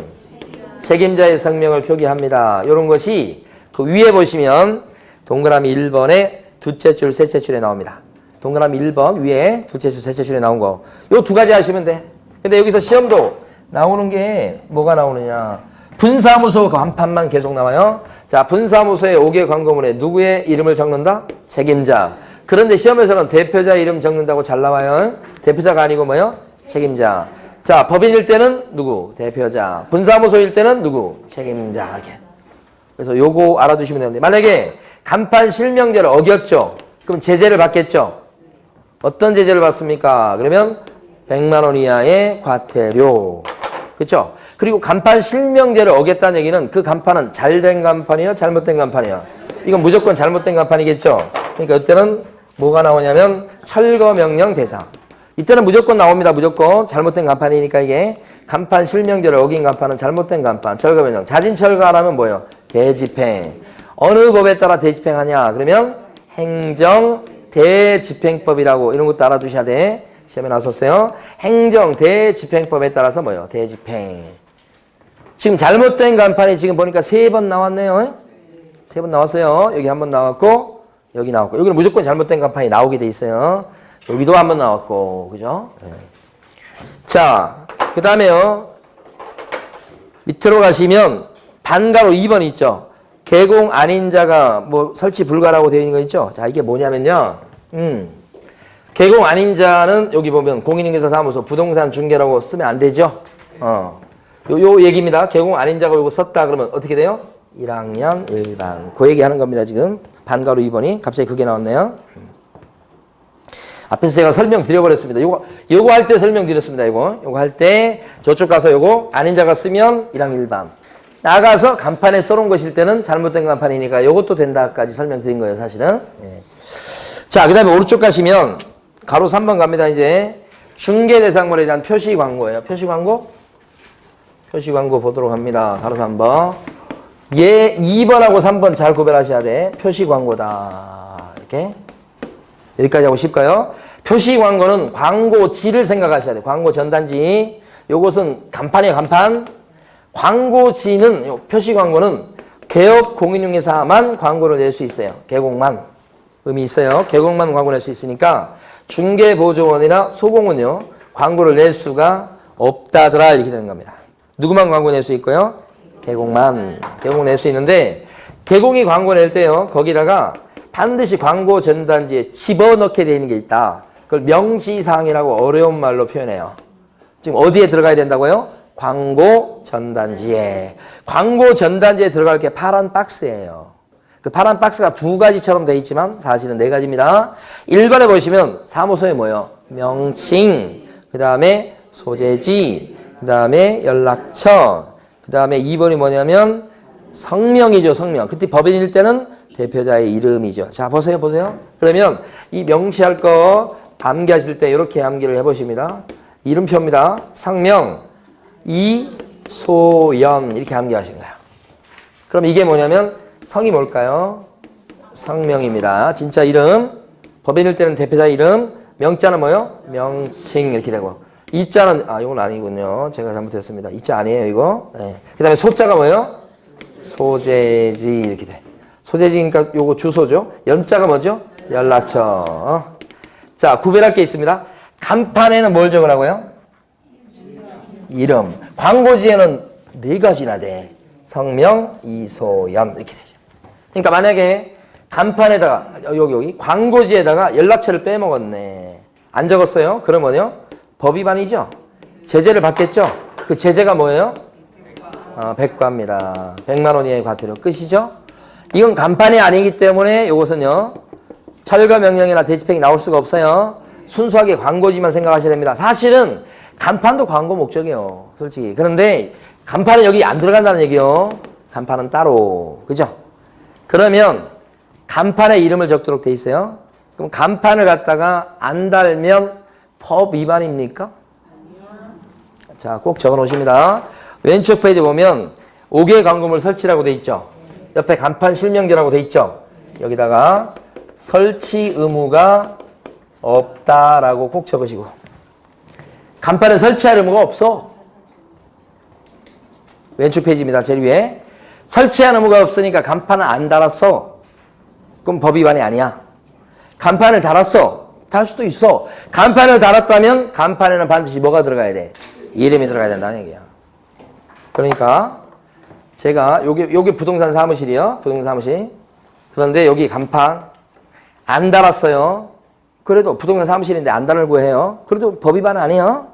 책임자의 성명을 표기합니다. 이런 것이 그 위에 보시면 동그라미 1번에 둘째 줄, 셋째 줄에 나옵니다. 동그라미 1번 위에 둘째 줄, 셋째 줄에 나온 거. 요 두 가지 하시면 돼. 근데 여기서 시험도 나오는 게 뭐가 나오느냐. 분사무소 간판만 계속 나와요. 자, 분사무소의 5개 광고물에 누구의 이름을 적는다? 책임자. 그런데 시험에서는 대표자 이름 적는다고 잘 나와요. 대표자가 아니고 뭐요? 책임자. 자, 법인일 때는 누구? 대표자. 분사무소일 때는 누구? 책임자. 그래서 요거 알아두시면 되는데 만약에 간판 실명제를 어겼죠? 그럼 제재를 받겠죠? 어떤 제재를 받습니까? 그러면 100만 원 이하의 과태료. 그렇죠? 그리고 간판 실명제를 어겼다는 얘기는 그 간판은 잘된 간판이요? 잘못된 간판이요? 이건 무조건 잘못된 간판이겠죠? 그러니까 이때는 뭐가 나오냐면 철거명령 대상. 이때는 무조건 나옵니다. 무조건. 잘못된 간판이니까 이게. 간판 실명제를 어긴 간판은 잘못된 간판. 철거명령. 자진 철거 안 하면 뭐예요? 대집행. 어느 법에 따라 대집행하냐? 그러면 행정 대집행법이라고 이런 것도 알아두셔야 돼. 시험에 나왔었어요. 행정 대집행법에 따라서 뭐예요? 대집행. 지금 잘못된 간판이 지금 보니까 3번 나왔네요. 3번 나왔어요. 여기 한 번 나왔고 여기 나왔고 여기는 무조건 잘못된 간판이 나오게 돼 있어요. 여기도 한 번 나왔고 그죠? 네. 자, 그 다음에요. 밑으로 가시면 반가로 2번 있죠. 개공 아닌 자가 뭐 설치 불가라고 되어 있는 거 있죠. 자, 이게 뭐냐면요. 개공 아닌 자는 여기 보면 공인중개사 사무소 부동산 중개라고 쓰면 안 되죠. 요 얘기입니다. 개공 아닌 자가 요거 썼다 그러면 어떻게 돼요? 1학년 일반. 그 얘기 하는 겁니다. 지금 반가로 2번이 갑자기 그게 나왔네요. 앞에서 제가 설명드려버렸습니다. 요거 할 때 설명드렸습니다. 요거 할 때 저쪽 가서 요거 아닌 자가 쓰면 1학년 일반. 나가서 간판에 써놓은 것일 때는 잘못된 간판이니까 요것도 된다까지 설명드린 거예요. 사실은. 예. 자, 그 다음에 오른쪽 가시면 가로 3번 갑니다. 이제 중개 대상물에 대한 표시 광고예요. 표시 광고? 표시 광고 보도록 합니다. 가로 3번. 얘 2번하고 3번 잘 구별하셔야 돼. 표시 광고다. 이렇게. 여기까지 하고 싶까요? 표시 광고는 광고지를 생각하셔야 돼. 광고 전단지. 요것은 간판이에요. 간판. 광고지는 표시 광고는 개업 공인중개사만 광고를 낼 수 있어요. 개공만. 의미 있어요. 개공만 광고 낼 수 있으니까 중개보조원이나 소공은요. 광고를 낼 수가 없다더라 이렇게 되는 겁니다. 누구만 광고 낼 수 있고요? 개공만. 개공 낼 수 있는데 개공이 광고 낼 때요. 거기다가 반드시 광고 전단지에 집어넣게 되어 있는 게 있다. 그걸 명시사항이라고 어려운 말로 표현해요. 지금 어디에 들어가야 된다고요? 광고 전단지에. 광고 전단지에 들어갈 게 파란 박스예요. 그 파란 박스가 두 가지처럼 되어 있지만 사실은 네 가지입니다. 1번에 보시면 사무소에 뭐예요? 명칭, 그 다음에 소재지, 그 다음에 연락처, 그 다음에 2번이 뭐냐면 성명이죠. 성명. 그때 법인일 때는 대표자의 이름이죠. 자, 보세요. 그러면 이 명시할 거 암기하실 때 이렇게 암기를 해보십니다. 이름표입니다. 성명, 이소연 이렇게 암기하시는 거예요. 그럼 이게 뭐냐면 성이 뭘까요? 성명입니다. 진짜 이름. 법인일 때는 대표자 이름. 명자는 뭐요? 명칭 이렇게 되고. 이자는 이건 아니군요. 제가 잘못했습니다. 이자 아니에요 이거. 네. 그 다음에 소자가 뭐예요? 소재지 이렇게 돼. 소재지니까 요거 주소죠. 연자가 뭐죠? 연락처. 자, 구별할 게 있습니다. 간판에는 뭘 적으라고요? 이름. 광고지에는 네 가지나 돼. 성명, 이소연 이렇게 되죠. 그러니까 만약에 간판에다가 여기 광고지에다가 연락처를 빼먹었네. 안 적었어요? 그러면요 법 위반이죠. 제재를 받겠죠. 그 제재가 뭐예요? 백과입니다. 100만 원 이하의 과태료 끝이죠. 이건 간판이 아니기 때문에 이것은요 철거 명령이나 대집행이 나올 수가 없어요. 순수하게 광고지만 생각하셔야 됩니다. 사실은 간판도 광고 목적이에요. 솔직히. 그런데 간판은 여기 안 들어간다는 얘기요. 간판은 따로. 그죠? 그러면 간판에 이름을 적도록 돼 있어요. 그럼 간판을 갖다가 안 달면 법 위반입니까? 자, 꼭 적어 놓으십니다. 왼쪽 페이지 보면 5개의 광고물 설치라고 돼 있죠. 옆에 간판 실명제라고 돼 있죠. 여기다가 설치 의무가 없다라고 꼭 적으시고. 간판에 설치할 의무가 없어. 왼쪽 페이지입니다. 제일 위에. 설치할 의무가 없으니까 간판을 안 달았어. 그럼 법 위반이 아니야. 간판을 달았어. 달 수도 있어. 간판을 달았다면 간판에는 반드시 뭐가 들어가야 돼? 이름이 들어가야 된다는 얘기야. 그러니까 제가 요게 부동산 사무실이요. 부동산 사무실. 그런데 여기 간판 안 달았어요. 그래도 부동산 사무실인데 안 달고 해요. 그래도 법 위반 아니에요.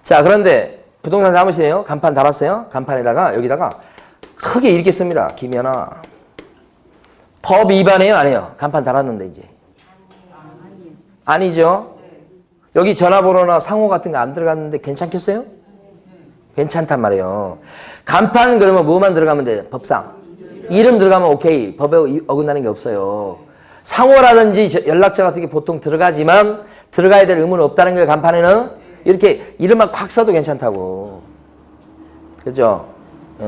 자, 그런데 부동산 사무실이에요. 간판 달았어요. 간판에다가 여기다가 크게 이렇게 씁니다. 김연아. 법 위반이에요? 아니에요? 간판 달았는데 이제. 아니죠. 여기 전화번호나 상호 같은 거 안 들어갔는데 괜찮겠어요? 괜찮단 말이에요. 간판 그러면 뭐만 들어가면 돼? 법상. 이름 들어가면 오케이. 법에 어긋나는 게 없어요. 상호라든지 연락처 같은 게 보통 들어가지만 들어가야 될 의무는 없다는 거예요. 간판에는. 이렇게 이름만 콱 써도 괜찮다고. 그죠?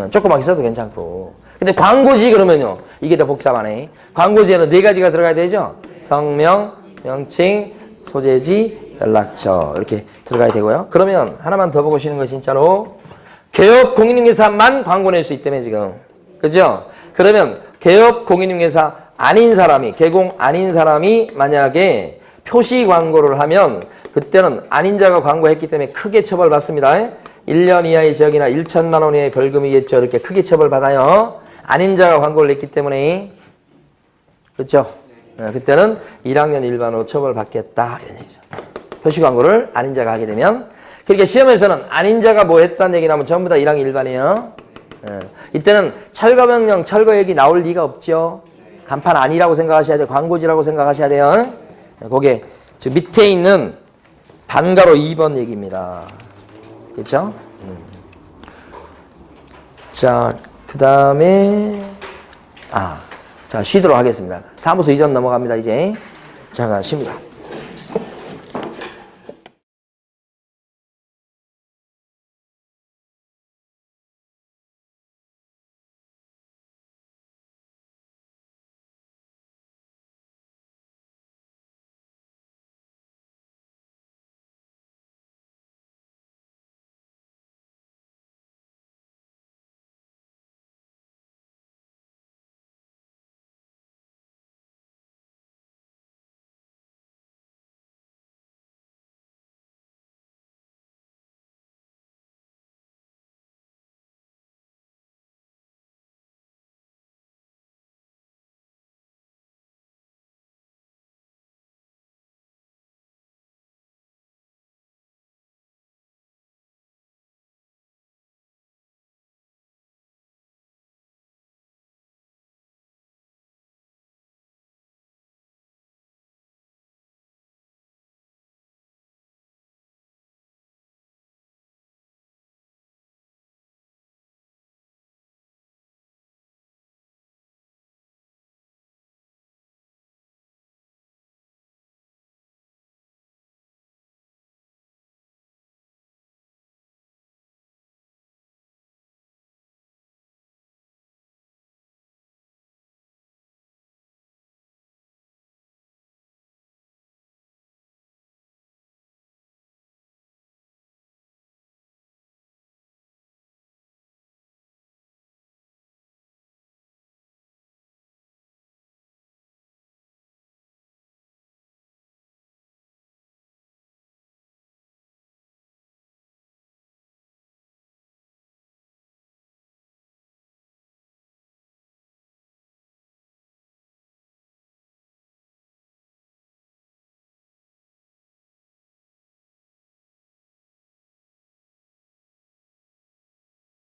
조그맣게 써도 괜찮고. 근데 광고지 그러면요. 이게 더 복잡하네. 광고지에는 4가지가 들어가야 되죠? 성명, 명칭, 소재지, 연락처 이렇게 들어가야 되고요. 그러면 하나만 더 보고 쉬는 거 진짜로 개업 공인중개사만 광고 낼 수 있다며 지금. 그죠? 그러면 개업 공인중개사 아닌 사람이 개공 아닌 사람이 만약에 표시 광고를 하면 그때는 아닌 자가 광고했기 때문에 크게 처벌받습니다. 1년 이하의 징역이나 1천만 원 이하의 벌금이겠죠. 이렇게 크게 처벌받아요. 아닌 자가 광고를 냈기 때문에. 그렇죠? 그때는 1학년 일반으로 처벌받겠다 이런 얘기죠. 표시 광고를 아닌 자가 하게 되면. 그러니까 시험에서는 아닌 자가 뭐 했다는 얘기 나오면 전부 다 1학년 일반이에요. 이때는 철거명령, 철거 얘기 나올 리가 없죠. 간판 아니라고 생각하셔야 돼요. 광고지라고 생각하셔야 돼요. 거기에 지금 밑에 있는 반가로 2번 얘기입니다. 그렇죠? 자, 그 다음에 자, 쉬도록 하겠습니다. 사무소 이전 넘어갑니다, 이제. 잠깐 쉽니다.